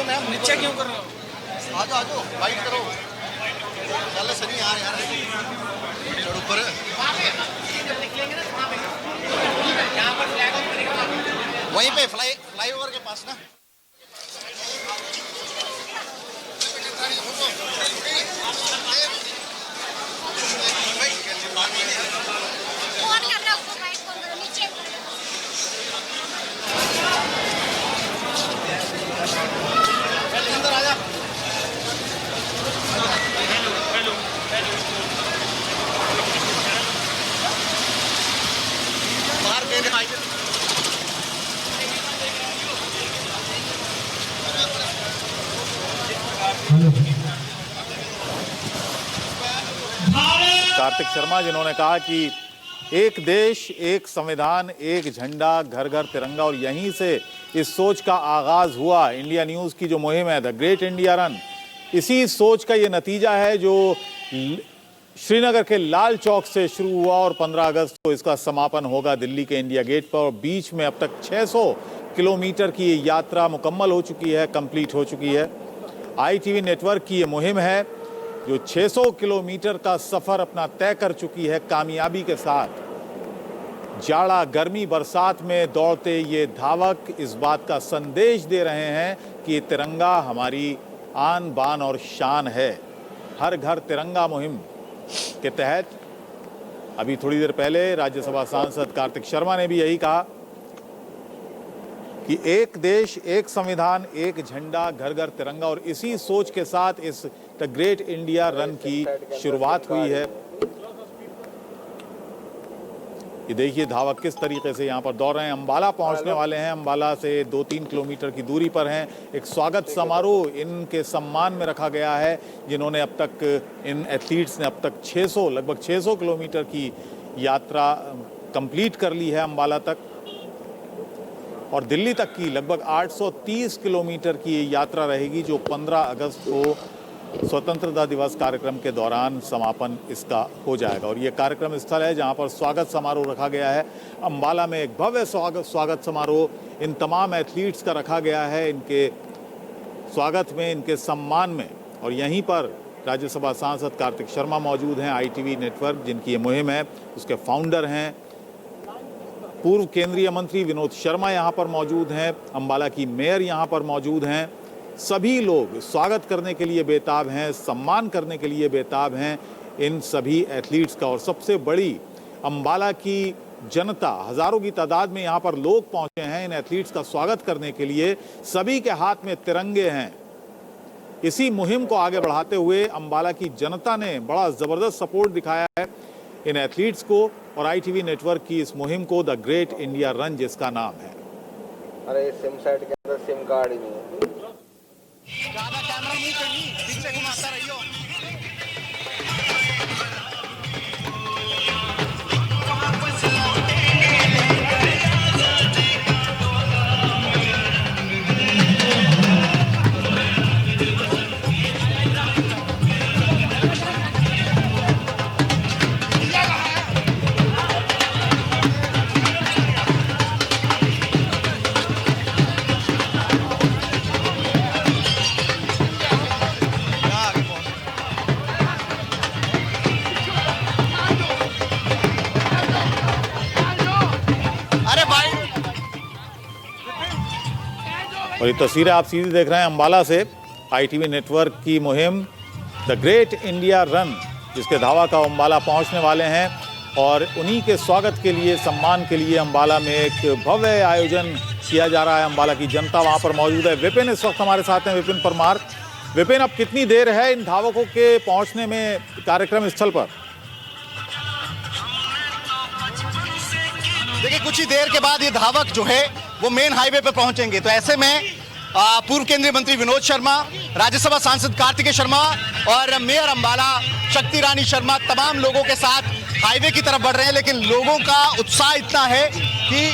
मैम, नीचे क्यों कर रहे हो? आ जाओ वाइट करो। चल सनी यार चढ़ ऊपर। वहीं पे फ्लाईओवर के पास ना। कार्तिक शर्मा जिन्होंने कहा कि एक देश एक संविधान एक झंडा घर घर तिरंगा, और यहीं से इस सोच का आगाज हुआ। इंडिया न्यूज़ की जो मुहिम है द ग्रेट इंडिया रन, इसी सोच का ये नतीजा है जो श्रीनगर के लाल चौक से शुरू हुआ और 15 अगस्त को इसका समापन होगा दिल्ली के इंडिया गेट पर। और बीच में अब तक 600 किलोमीटर की ये यात्रा मुकम्मल हो चुकी है, कंप्लीट हो चुकी है। ITV नेटवर्क की ये मुहिम है जो 600 किलोमीटर का सफर अपना तय कर चुकी है कामयाबी के साथ। जाड़ा गर्मी बरसात में दौड़ते ये धावक इस बात का संदेश दे रहे हैं कि तिरंगा हमारी आन बान और शान है। हर घर तिरंगा मुहिम के तहत अभी थोड़ी देर पहले राज्यसभा सांसद कार्तिक शर्मा ने भी यही कहा कि एक देश एक संविधान एक झंडा घर घर तिरंगा, और इसी सोच के साथ इस द ग्रेट इंडिया रन की शुरुआत हुई है। ये देखिए धावक किस तरीके से यहाँ पर दौड़ रहे हैं। अंबाला पहुँचने वाले हैं, अंबाला से 2-3 किलोमीटर की दूरी पर हैं। एक स्वागत समारोह इनके सम्मान में रखा गया है जिन्होंने अब तक, इन एथलीट्स ने अब तक लगभग 600 किलोमीटर की यात्रा कंप्लीट कर ली है अंबाला तक, और दिल्ली तक की लगभग 830 किलोमीटर की ये यात्रा रहेगी जो 15 अगस्त को स्वतंत्रता दिवस कार्यक्रम के दौरान समापन इसका हो जाएगा। और ये कार्यक्रम स्थल है जहां पर स्वागत समारोह रखा गया है। अंबाला में एक भव्य स्वागत समारोह इन तमाम एथलीट्स का रखा गया है, इनके स्वागत में, इनके सम्मान में। और यहीं पर राज्यसभा सांसद कार्तिक शर्मा मौजूद हैं। ITV नेटवर्क जिनकी ये मुहिम है उसके फाउंडर हैं। पूर्व केंद्रीय मंत्री विनोद शर्मा यहाँ पर मौजूद हैं। अंबाला की मेयर यहाँ पर मौजूद हैं। सभी लोग स्वागत करने के लिए बेताब हैं, सम्मान करने के लिए बेताब हैं इन सभी एथलीट्स का। और सबसे बड़ी अंबाला की जनता, हजारों की तादाद में यहाँ पर लोग पहुँचे हैं इन एथलीट्स का स्वागत करने के लिए। सभी के हाथ में तिरंगे हैं। इसी मुहिम को आगे बढ़ाते हुए अंबाला की जनता ने बड़ा ज़बरदस्त सपोर्ट दिखाया है इन एथलीट्स को और ITV नेटवर्क की इस मुहिम को, द ग्रेट इंडिया रन जिसका नाम है। अरे सिम सेट के अंदर सिम कार्ड ही नहीं है। ज्यादा कैमरा नहीं चाहिए, पीछे घुमाता रहियो। और ये तस्वीरें आप सीधी देख रहे हैं अंबाला से। ITV नेटवर्क की मुहिम द ग्रेट इंडिया रन जिसके धावा का अंबाला पहुंचने वाले हैं, और उन्हीं के स्वागत के लिए, सम्मान के लिए अंबाला में एक भव्य आयोजन किया जा रहा है। अंबाला की जनता वहां पर मौजूद है। विपिन इस वक्त हमारे साथ हैं, विपिन परमार। विपिन, अब कितनी देर है इन धावकों के पहुंचने में कार्यक्रम स्थल पर? देखिए कुछ ही देर के बाद ये धावक जो है वो मेन हाईवे पे पहुंचेंगे। तो ऐसे में पूर्व केंद्रीय मंत्री विनोद शर्मा, राज्यसभा सांसद कार्तिकेय शर्मा और मेयर अंबाला शक्ति रानी शर्मा तमाम लोगों के साथ हाईवे की तरफ बढ़ रहे हैं। लेकिन लोगों का उत्साह इतना है कि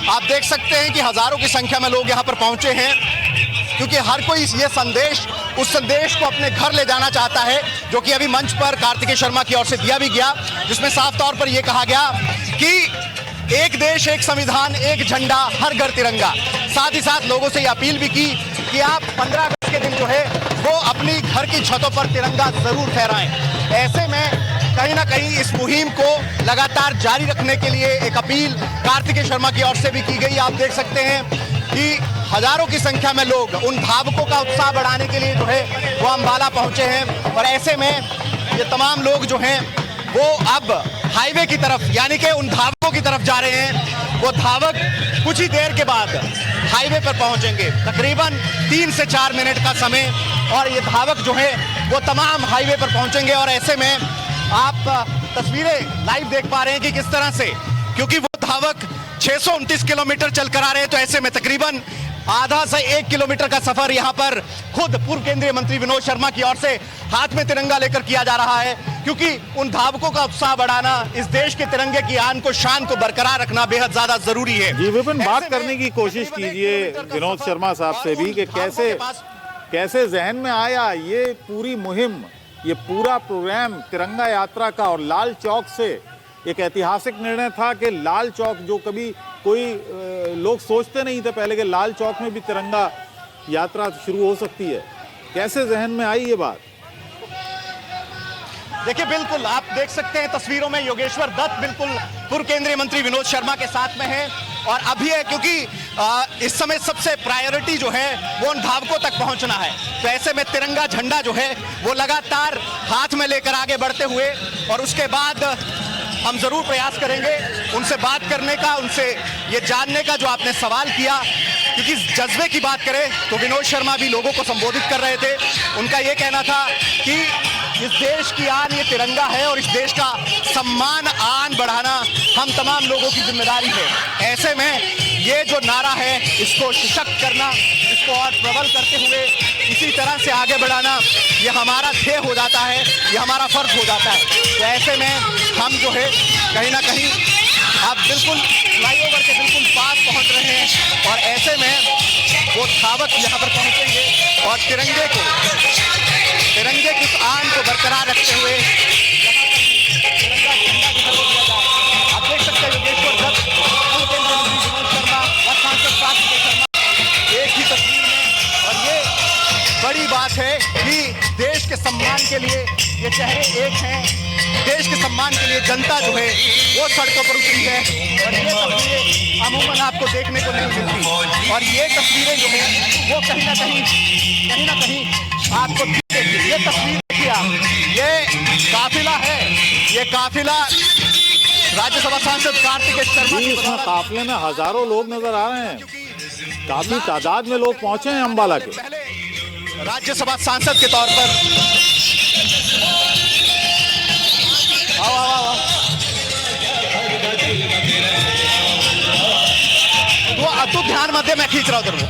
आप देख सकते हैं कि हजारों की संख्या में लोग यहाँ पर पहुंचे हैं, क्योंकि हर कोई ये संदेश, उस संदेश को अपने घर ले जाना चाहता है, जो कि अभी मंच पर कार्तिकेय शर्मा की ओर से दिया भी गया, जिसमें साफ तौर पर यह कहा गया कि एक देश एक संविधान एक झंडा हर घर तिरंगा। साथ ही साथ लोगों से ये अपील भी की कि आप 15 वो अपनी घर की छतों पर तिरंगा जरूर फहराएं। ऐसे में कहीं ना कहीं इस मुहिम को लगातार जारी रखने के लिए एक अपील कार्तिकेय शर्मा की ओर से भी की गई। आप देख सकते हैं कि हजारों की संख्या में लोग उन धावकों का उत्साह बढ़ाने के लिए जो है वो अंबाला पहुंचे हैं, और ऐसे में ये तमाम लोग जो हैं वो अब हाईवे की तरफ यानी कि उन धावकों की तरफ जा रहे हैं। वो धावक कुछ ही देर के बाद हाईवे पर पहुंचेंगे, तकरीबन 3 से 4 मिनट का समय, और ये धावक जो है वो तमाम हाईवे पर पहुंचेंगे। और ऐसे में आप तस्वीरें लाइव देख पा रहे हैं कि किस तरह से, क्योंकि वो धावक 629 किलोमीटर चलकर आ रहे हैं, तो ऐसे में तकरीबन आधा से 1 किलोमीटर का सफर यहाँ पर खुद पूर्व केंद्रीय मंत्री विनोद शर्मा की ओर से हाथ में तिरंगा लेकर किया जा रहा है, क्योंकि उन धावकों का उत्साह बढ़ाना, इस देश के तिरंगे की आन को, शान को बरकरार रखना बेहद ज्यादा जरूरी है। जी विपिन, बात करने की कोशिश कीजिए विनोद शर्मा साहब से भी कि कैसे जहन में आया ये पूरी मुहिम, ये पूरा प्रोग्राम तिरंगा यात्रा का, और लाल चौक से एक ऐतिहासिक निर्णय था कि लाल चौक, जो कभी कोई लोग सोचते नहीं थे पहले कि लाल चौक में भी तिरंगा यात्रा शुरू हो सकती है, कैसे जहन में आई ये बात? देखिए, बिल्कुल आप देख सकते हैं तस्वीरों में योगेश्वर दत्त बिल्कुल पूर्व केंद्रीय मंत्री विनोद शर्मा के साथ में है, और अभी है क्योंकि इस समय सबसे प्रायोरिटी जो है वो उन धावकों तक पहुंचना है, तो ऐसे में तिरंगा झंडा जो है वो लगातार हाथ में लेकर आगे बढ़ते हुए, और उसके बाद हम जरूर प्रयास करेंगे उनसे बात करने का, उनसे ये जानने का जो आपने सवाल किया, क्योंकि जज्बे की बात करें तो विनोद शर्मा भी लोगों को संबोधित कर रहे थे। उनका ये कहना था कि इस देश की आन ये तिरंगा है, और इस देश का सम्मान, आन बढ़ाना हम तमाम लोगों की जिम्मेदारी है। ऐसे में ये जो नारा है इसको सशक्त करना, इसको और प्रबल करते हुए इसी तरह से आगे बढ़ाना, ये हमारा ध्येय हो जाता है, ये हमारा फर्ज हो जाता है। तो ऐसे में हम जो है कहीं ना कहीं आप बिल्कुल फ्लाईओवर के बिल्कुल पास पहुंच रहे हैं, और ऐसे में वो धावक यहाँ पर पहुंचेंगे और तिरंगे की इस आन को बरकरार रखते हुए तिरंगा झंडा जो है वो दिया जाए। आप देख सकते हैं योगेश्वर दत्त, पूर्व केंद्रीय मंत्री विनोद शर्मा और सांसद कार्तिकेय शर्मा एक ही तस्वीर में, और ये बड़ी बात है कि देश के सम्मान के लिए ये चेहरे एक हैं, देश के सम्मान के लिए जनता जो है वो सड़कों पर उतरी है, और ये तस्वीरें अमूमन आपको देखने को नहीं मिलती, और ये तस्वीरें जो है वो कहीं ना कहीं आपको दिखेगी। ये तस्वीर देखिए आप, ये काफिला है, ये काफिला राज्यसभा सांसद कार्तिकेय शर्मा जी, इसमें काफिले में हजारों लोग नजर आ रहे हैं, काफी तादाद में लोग पहुंचे हैं अंबाला के। राज्यसभा सांसद के तौर पर आओ तू ध्यान मत दे, मैं खींच रहा हूं उधर वो।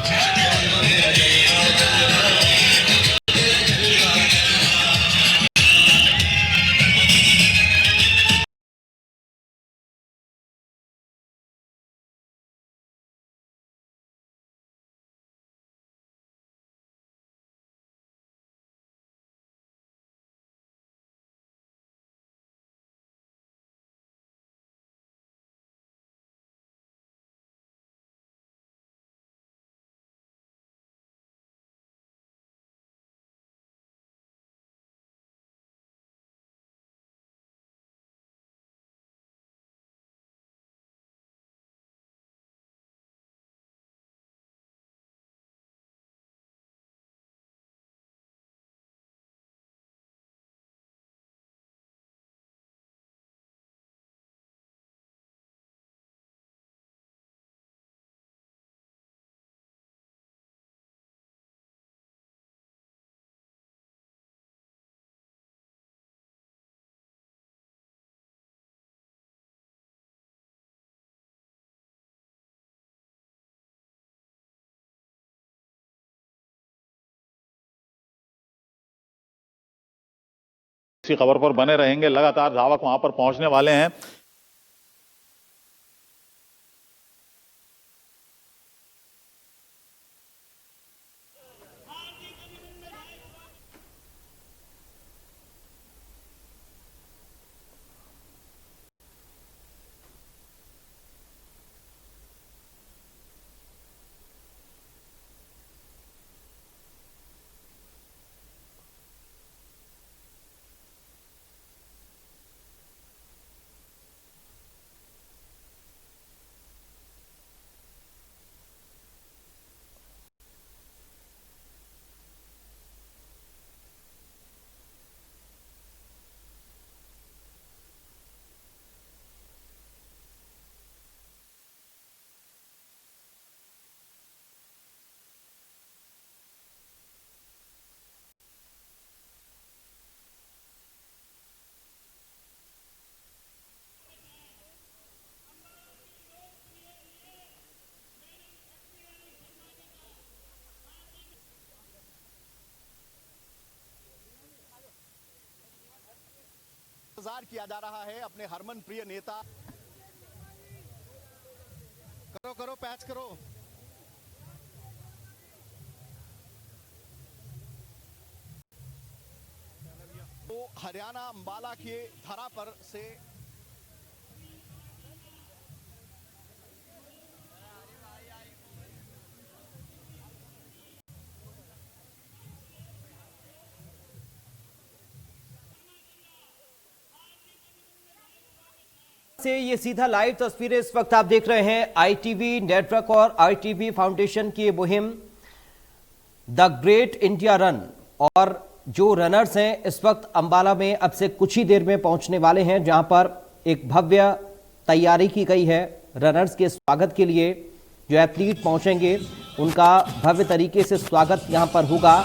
इसी खबर पर बने रहेंगे, लगातार धावक वहां पर पहुंचने वाले हैं। इंतजार किया जा रहा है अपने हरमन प्रिय नेता। करो करो पैच करो। तो हरियाणा अंबाला के धरा पर से ये सीधा लाइव तस्वीरें इस वक्त आप देख रहे हैं आईटीवी नेटवर्क और आईटीवी फाउंडेशन की मुहिम द ग्रेट इंडिया रन। और जो रनर्स हैं इस वक्त अंबाला में अब से कुछ ही देर में पहुंचने वाले हैं, जहां पर एक भव्य तैयारी की गई है रनर्स के स्वागत के लिए। जो एथलीट पहुंचेंगे उनका भव्य तरीके से स्वागत यहां पर होगा।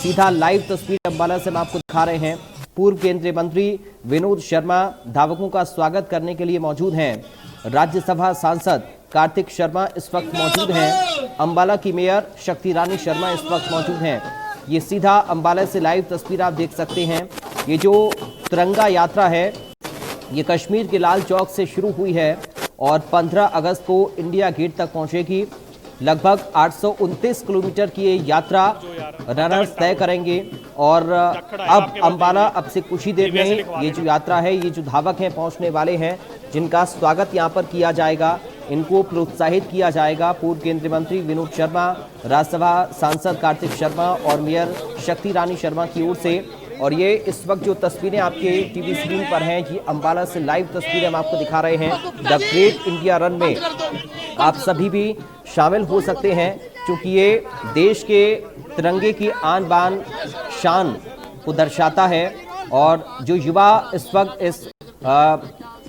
सीधा लाइव तस्वीर अंबाला से हम आपको दिखा रहे हैं। पूर्व केंद्रीय मंत्री विनोद शर्मा धावकों का स्वागत करने के लिए मौजूद हैं। राज्यसभा सांसद कार्तिक शर्मा इस वक्त मौजूद हैं। अंबाला की मेयर शक्ति रानी शर्मा इस वक्त मौजूद हैं। ये सीधा अंबाला से लाइव तस्वीर आप देख सकते हैं। ये जो तिरंगा यात्रा है ये कश्मीर के लाल चौक से शुरू हुई है और 15 अगस्त को इंडिया गेट तक पहुंचेगी। लगभग 829 किलोमीटर की ये यात्रा रनर्स तय करेंगे और अब अंबाला अब से कुछ ही देर में ये जो यात्रा है, ये जो धावक हैं पहुंचने वाले हैं, जिनका स्वागत यहां पर किया जाएगा, इनको प्रोत्साहित किया जाएगा। पूर्व केंद्रीय मंत्री विनोद शर्मा, राज्यसभा सांसद कार्तिक शर्मा और मेयर शक्ति रानी शर्मा की ओर से। और ये इस वक्त जो तस्वीरें आपके टीवी स्क्रीन पर हैं, ये अंबाला से लाइव तस्वीरें हम आपको दिखा रहे हैं। द ग्रेट इंडिया रन में आप सभी भी शामिल हो सकते हैं, क्योंकि ये देश के तिरंगे की आन बान शान को दर्शाता है। और जो युवा इस वक्त इस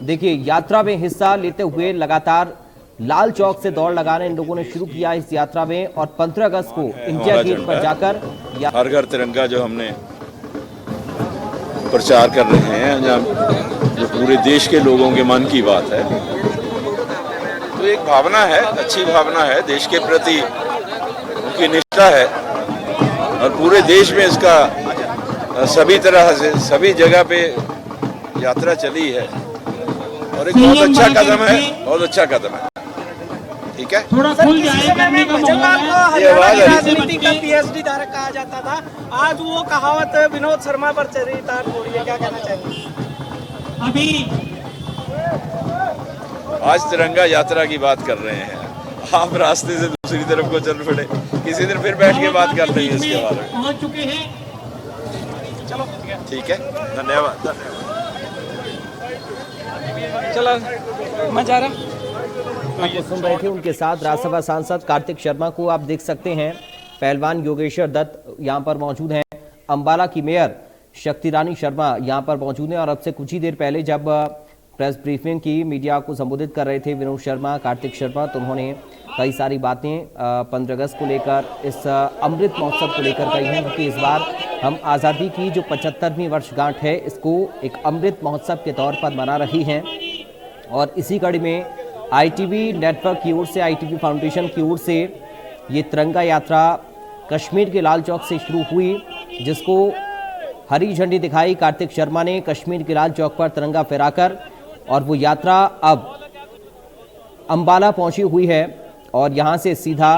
देखिए यात्रा में हिस्सा लेते हुए लगातार लाल चौक से दौड़ लगाने इन लोगों ने शुरू किया इस यात्रा में। और 15 अगस्त को इंडिया गेट पर जाकर हर घर तिरंगा जो हमने प्रचार कर रहे हैं, जो पूरे देश के लोगों के मन की बात है, तो एक भावना है, अच्छी भावना है, देश के प्रति उनकी निष्ठा है और पूरे देश में इसका सभी तरह से सभी जगह पे यात्रा चली है और एक बहुत अच्छा कदम है, बहुत अच्छा कदम है। ठीक है, थोड़ा खुल जाए करने का राजनीति का पीएचडी धारक कहा जाता था, आज वो कहावत विनोद शर्मा पर चरितार्थ हो रही है, क्या कहना चाहिए? अभी आज तिरंगा यात्रा की बात कर रहे हैं, आप रास्ते से दूसरी तरफ को चल पड़े, किसी दिन फिर बैठ के बात कर लेंगे इसके बारे में। पहुंच चुके हैं, चलो ठीक है, धन्यवाद। चलो मजा आ रहा। आपको सुन रहे थे उनके साथ राज्यसभा सांसद कार्तिक शर्मा को आप देख सकते हैं। पहलवान योगेश्वर दत्त यहाँ पर मौजूद हैं। अंबाला की मेयर शक्ति रानी शर्मा यहाँ पर मौजूद हैं। और अब से कुछ ही देर पहले जब प्रेस ब्रीफिंग की मीडिया को संबोधित कर रहे थे विनोद शर्मा, कार्तिक शर्मा, तो उन्होंने कई सारी बातें 15 अगस्त को लेकर, इस अमृत महोत्सव को लेकर कही हैं, क्योंकि इस बार हम आज़ादी की जो 75वीं वर्षगांठ है इसको एक अमृत महोत्सव के तौर पर मना रही हैं। और इसी कड़ी में आईटीवी नेटवर्क की ओर से, आईटीवी फाउंडेशन की ओर से ये तिरंगा यात्रा कश्मीर के लाल चौक से शुरू हुई, जिसको हरी झंडी दिखाई कार्तिक शर्मा ने कश्मीर के लाल चौक पर तिरंगा फहराकर। और वो यात्रा अब अंबाला पहुंची हुई है और यहां से सीधा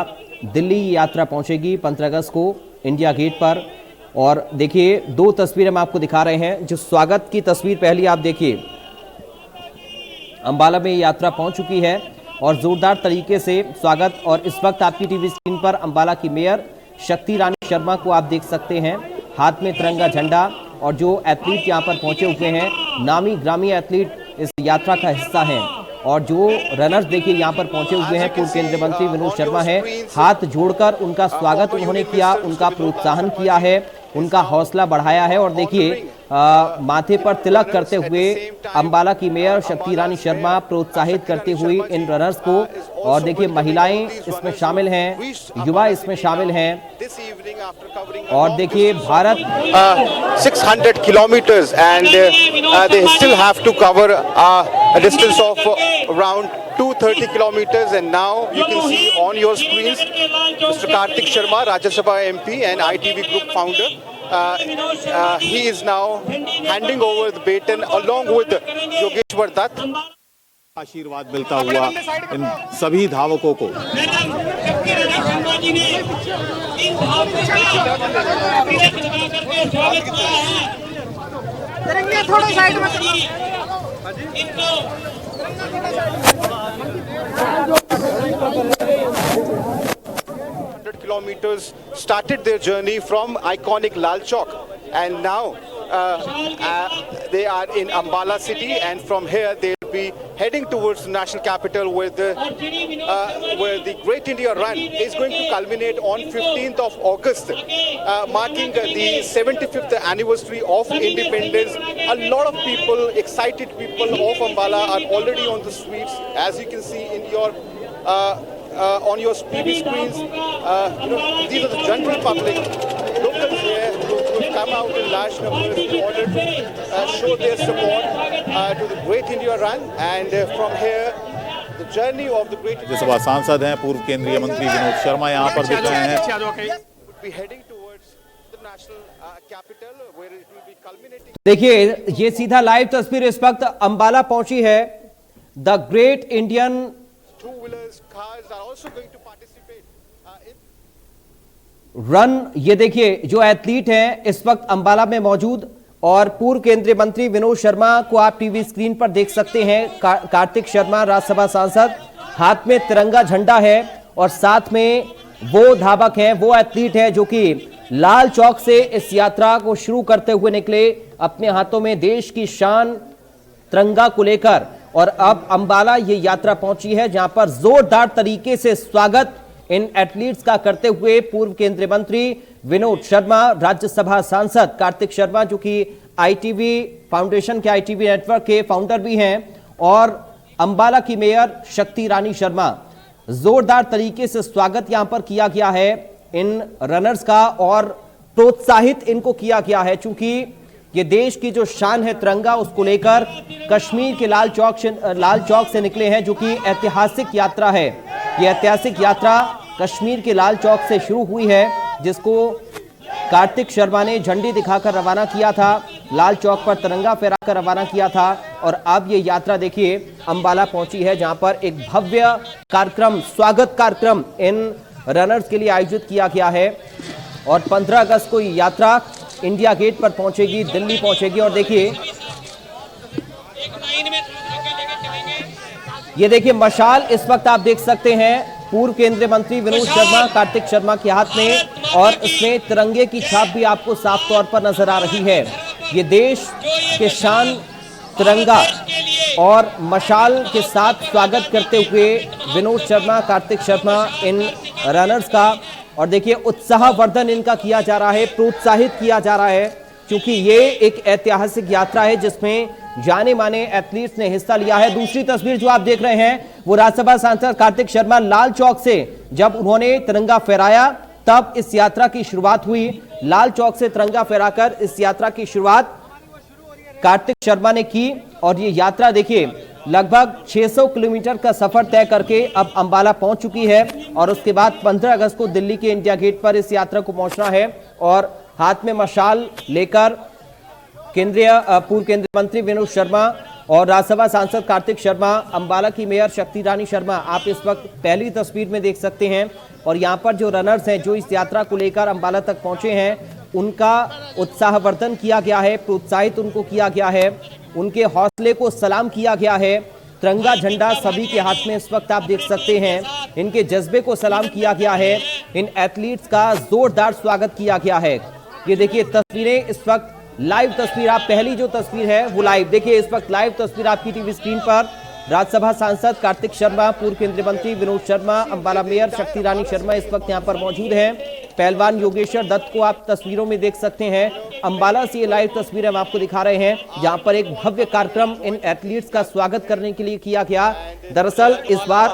दिल्ली यात्रा पहुंचेगी 15 अगस्त को इंडिया गेट पर। और देखिए दो तस्वीरें हम आपको दिखा रहे हैं। जो स्वागत की तस्वीर पहली आप देखिए, अंबाला में यात्रा पहुंच चुकी है और जोरदार तरीके से स्वागत। और इस वक्त आपकी टीवी स्क्रीन पर अंबाला की मेयर शक्ति रानी शर्मा को आप देख सकते हैं, हाथ में तिरंगा झंडा। और जो एथलीट यहां पर पहुंचे हुए हैं, नामी ग्रामीण एथलीट इस यात्रा का हिस्सा हैं। और जो रनर्स देखिए यहाँ पर पहुंचे हुए हैं, पूर्व केंद्रीय मंत्री विनोद शर्मा है, हाथ जोड़कर उनका स्वागत उन्होंने किया, उनका प्रोत्साहन किया है, उनका हौसला बढ़ाया है। और देखिए माथे पर तिलक करते हुए अंबाला की मेयर शक्ति रानी शर्मा प्रोत्साहित करते हुए इन रनर्स को। और देखिए महिलाएं इसमें शामिल हैं, युवा इसमें शामिल हैं। और देखिए Bharat 600 kilometers and they still have to cover a distance of around 230 kilometers. And now you can see on your screens Mr. Kartik Sharma, Rajya Sabha MP and ITV Group founder, he is now handing over the baton along with Yogeshwar Dutt. आशीर्वाद मिलता हुआ इन सभी धावकों को। थोड़ा side में kilometers started their journey from iconic Lal Chowk, and now they are in Ambala city, and from here they'll be heading towards the national capital where the Great India Run is going to culminate on 15th of August, marking the 75th anniversary of independence. A lot of people, excited people of Ambala are already on the streets, as you can see in your on your TV screens. These are the general public, locals here who will come out in large numbers in order to show their support to the Great India Run, and from here the journey of the Great India Rajya Sabha सांसद हैं पूर्व केंद्रीय मंत्री विनोद शर्मा यहाँ पर दिख रहे हैं। be heading towards the national capital where it will be culminating. देखिए ये सीधा लाइव तस्वीर इस वक्त अंबाला पहुंची है। The great Indian Two-wheelers, cars are also going to participate in run. ये देखिए जो एथलीट हैं इस वक्त अंबाला में मौजूद, और पूर्व केंद्रीय मंत्री विनोद शर्मा को आप टीवी स्क्रीन पर देख सकते हैं। कार्तिक शर्मा राज्यसभा सांसद, हाथ में तिरंगा झंडा है, और साथ में वो धावक हैं, वो एथलीट हैं जो कि लाल चौक से इस यात्रा को शुरू करते हुए निकले, अपने हाथों में देश की शान तिरंगा को लेकर, और अब अंबाला ये यात्रा पहुंची है जहां पर जोरदार तरीके से स्वागत इन एथलीट्स का करते हुए पूर्व केंद्रीय मंत्री विनोद शर्मा, राज्यसभा सांसद कार्तिक शर्मा जो कि आईटीवी फाउंडेशन के आईटीवी नेटवर्क के फाउंडर भी हैं, और अंबाला की मेयर शक्ति रानी शर्मा। जोरदार तरीके से स्वागत यहां पर किया गया है इन रनर्स का, और प्रोत्साहित इनको किया गया है क्योंकि ये देश की जो शान है तिरंगा, उसको लेकर कश्मीर के लाल चौक से निकले हैं, जो कि ऐतिहासिक यात्रा है। ये ऐतिहासिक यात्रा कश्मीर के लाल चौक से शुरू हुई है, जिसको कार्तिक शर्मा ने झंडी दिखाकर रवाना किया था, लाल चौक पर तिरंगा फहराकर रवाना किया था, और अब ये यात्रा देखिए अंबाला पहुंची है जहां पर एक भव्य कार्यक्रम, स्वागत कार्यक्रम इन रनर्स के लिए आयोजित किया गया है। और 15 अगस्त को ये यात्रा इंडिया गेट पर पहुंचेगी, दिल्ली पहुंचेगी। और देखिए ये देखिए मशाल इस वक्त आप देख सकते हैं, पूर्व केंद्रीय मंत्री विनोद शर्मा, कार्तिक शर्मा के हाथ में, और इसमें तिरंगे की छाप भी आपको साफ तौर पर नजर आ रही है। ये देश के शान तिरंगा और मशाल के साथ स्वागत करते हुए विनोद शर्मा, कार्तिक शर्मा इन रनर्स का। और देखिए उत्साहवर्धन इनका किया जा रहा है, प्रोत्साहित किया जा रहा है, क्योंकि ये एक ऐतिहासिक यात्रा है जिसमें जाने माने एथलीट्स ने हिस्सा लिया है। दूसरी तस्वीर जो आप देख रहे हैं वो राज्यसभा सांसद कार्तिक शर्मा लाल चौक से जब उन्होंने तिरंगा फहराया तब इस यात्रा की शुरुआत हुई। लाल चौक से तिरंगा फहराकर इस यात्रा की शुरुआत कार्तिक शर्मा ने की, और ये यात्रा देखिए लगभग 600 किलोमीटर का सफर तय करके अब अंबाला पहुंच चुकी है, और उसके बाद 15 अगस्त को दिल्ली के इंडिया गेट पर इस यात्रा को पहुंचना है। और हाथ में मशाल लेकर पूर्व केंद्रीय मंत्री विनोद शर्मा और राज्यसभा सांसद कार्तिक शर्मा, अंबाला की मेयर शक्ति रानी शर्मा आप इस वक्त पहली तस्वीर में देख सकते हैं। और यहाँ पर जो रनर्स हैं जो इस यात्रा को लेकर अंबाला तक पहुंचे हैं, उनका उत्साहवर्धन किया गया है, प्रोत्साहित उनको किया गया है, उनके हौसले को सलाम किया गया है। तिरंगा झंडा सभी के हाथ में इस वक्त आप देख सकते हैं, इनके जज्बे को सलाम किया गया है, इन एथलीट्स का जोरदार स्वागत किया गया है। ये देखिए तस्वीरें इस वक्त लाइव तस्वीर, आप पहली जो तस्वीर है वो लाइव देखिए, इस वक्त लाइव तस्वीर आपकी टीवी स्क्रीन पर। राज्यसभा सांसद कार्तिक शर्मा, पूर्व केंद्रीय मंत्री विनोद शर्मा, अंबाला मेयर शक्ति रानी शर्मा इस वक्त यहां पर मौजूद हैं। पहलवान योगेश्वर दत्त को आप तस्वीरों में देख सकते हैं। अंबाला से ये लाइव तस्वीरें हम आपको दिखा रहे हैं, जहां पर एक भव्य कार्यक्रम इन एथलीट्स का स्वागत करने के लिए किया गया। दरअसल इस बार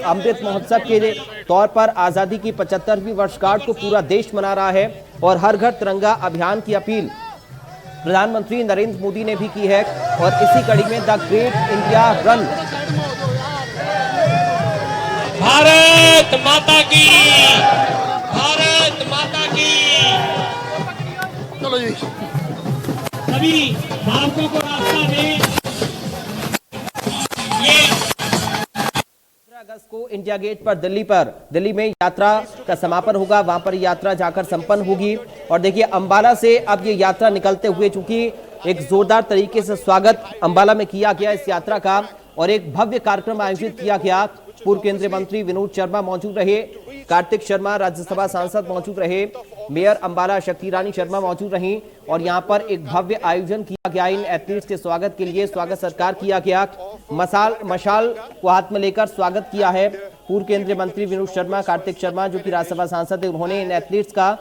अमृत महोत्सव के तौर पर आजादी की 75वीं वर्षगांठ को पूरा देश मना रहा है, और हर घर तिरंगा अभियान की अपील प्रधानमंत्री नरेंद्र मोदी ने भी की है। और इसी कड़ी में the great India run, Bharat माता की, भारत माता की। चलो जी। सभी धावकों को रास्ता दें। ये 15 अगस्त को इंडिया गेट पर दिल्ली में यात्रा का समापन होगा, वहां पर यात्रा जाकर संपन्न होगी। और देखिए अंबाला से अब ये यात्रा निकलते हुए, चूंकि एक जोरदार तरीके से स्वागत अंबाला में किया गया इस यात्रा का और एक भव्य कार्यक्रम आयोजित किया गया। पूर्व केंद्रीय मंत्री विनोद शर्मा मौजूद रहे, कार्तिक शर्मा राज्यसभा सांसद मौजूद रहे, मेयर अंबाला शक्ति रानी शर्मा मौजूद रही और यहां पर एक भव्य आयोजन किया गया। इन एथलीट्स के स्वागत के लिए स्वागत सत्कार किया गया। मशाल को हाथ में लेकर स्वागत किया है पूर्व केंद्रीय मंत्री विनोद शर्मा, कार्तिक शर्मा जो कि राज्यसभा सांसद है, उन्होंने इन एथलीट्स का।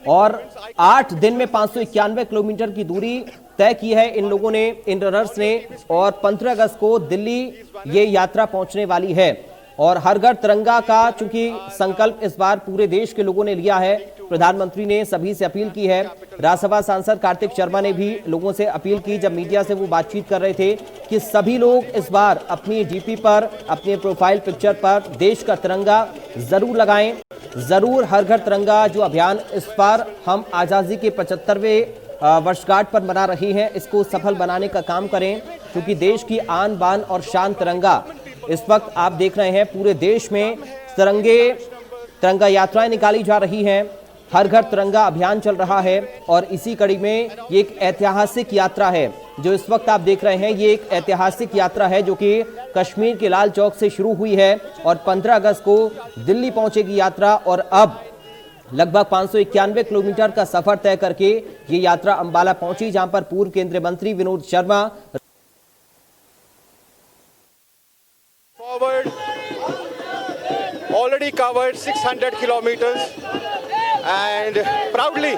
और 8 दिन में 591 किलोमीटर की दूरी तय की है इन लोगों ने, इन रनर्स ने। और 15 अगस्त को दिल्ली ये यात्रा पहुंचने वाली है। और हर घर तिरंगा का चूंकि संकल्प इस बार पूरे देश के लोगों ने लिया है, प्रधानमंत्री ने सभी से अपील की है। राज्यसभा सांसद कार्तिक शर्मा ने भी लोगों से अपील की जब मीडिया से वो बातचीत कर रहे थे कि सभी लोग इस बार अपनी डीपी पर, अपने प्रोफाइल पिक्चर पर देश का तिरंगा जरूर लगाएं, जरूर हर घर तिरंगा जो अभियान इस बार हम आजादी के 75वें वर्षगांठ पर मना रही हैं, इसको सफल बनाने का काम करें, क्योंकि देश की आन बान और शान तिरंगा। इस वक्त आप देख रहे हैं पूरे देश में तिरंगा यात्राएं निकाली जा रही हैं, हर घर तिरंगा अभियान चल रहा है। और इसी कड़ी में ये एक ऐतिहासिक यात्रा है जो इस वक्त आप देख रहे हैं। ये एक ऐतिहासिक यात्रा है जो कि कश्मीर के लाल चौक से शुरू हुई है और 15 अगस्त को दिल्ली पहुंचेगी यात्रा। और अब लगभग 591 किलोमीटर का सफर तय करके ये यात्रा अंबाला पहुंची, जहां पर पूर्व केंद्रीय मंत्री Vinod Sharma already covered 600 kilometers and proudly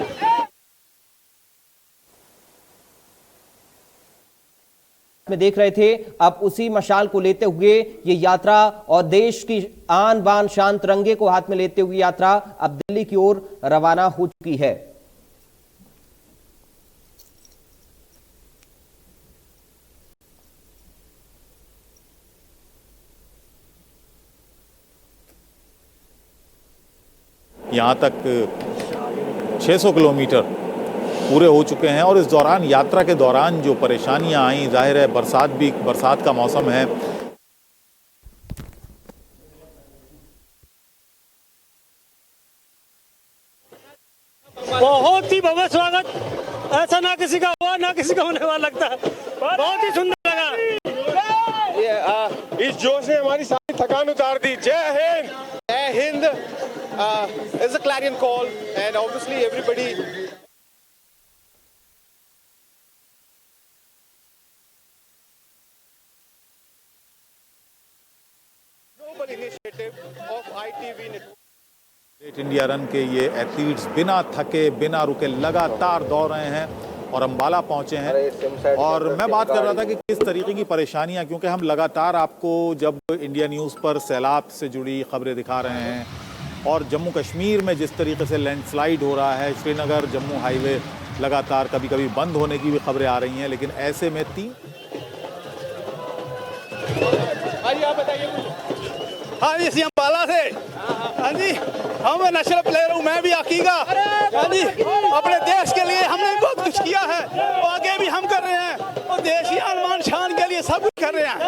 में देख रहे थे। अब उसी मशाल को लेते हुए ये यात्रा और देश की आन बान शान तिरंगे को हाथ में लेते हुए यात्रा अब दिल्ली की ओर रवाना हो चुकी है। यहाँ तक 600 किलोमीटर पूरे हो चुके हैं और इस दौरान, यात्रा के दौरान जो परेशानियां आई, जाहिर है बरसात का मौसम है। बहुत ही भव्य स्वागत, ऐसा ना किसी का हुआ ना किसी का होने वाला लगता है। बहुत ही सुंदर लगा। इस जोश ने हमारी सारी थकान उतार दी। जय हिंद, जय Hind is a clarion call and obviously everybody global initiative of ITV network। Great India run के ये एथलीट्स बिना थके बिना रुके लगातार दौड़ रहे हैं और अंबाला पहुंचे हैं। और मैं बात कर रहा था कि किस तरीके की परेशानियां, क्योंकि हम लगातार आपको जब इंडिया न्यूज़ पर सैलाब से जुड़ी खबरें दिखा रहे हैं और जम्मू कश्मीर में जिस तरीके से लैंडस्लाइड हो रहा है, श्रीनगर जम्मू हाईवे लगातार कभी कभी बंद होने की भी खबरें आ रही हैं, लेकिन ऐसे में हाँ जी, सी अंबाला से। हाँ जी, हम नेशनल प्लेयर हूँ, मैं भी आकीगा। हाँ जी, अपने देश के लिए हमने बहुत कुछ किया है और आगे भी हम कर रहे हैं और देश की आन शान के लिए सब कुछ कर रहे हैं।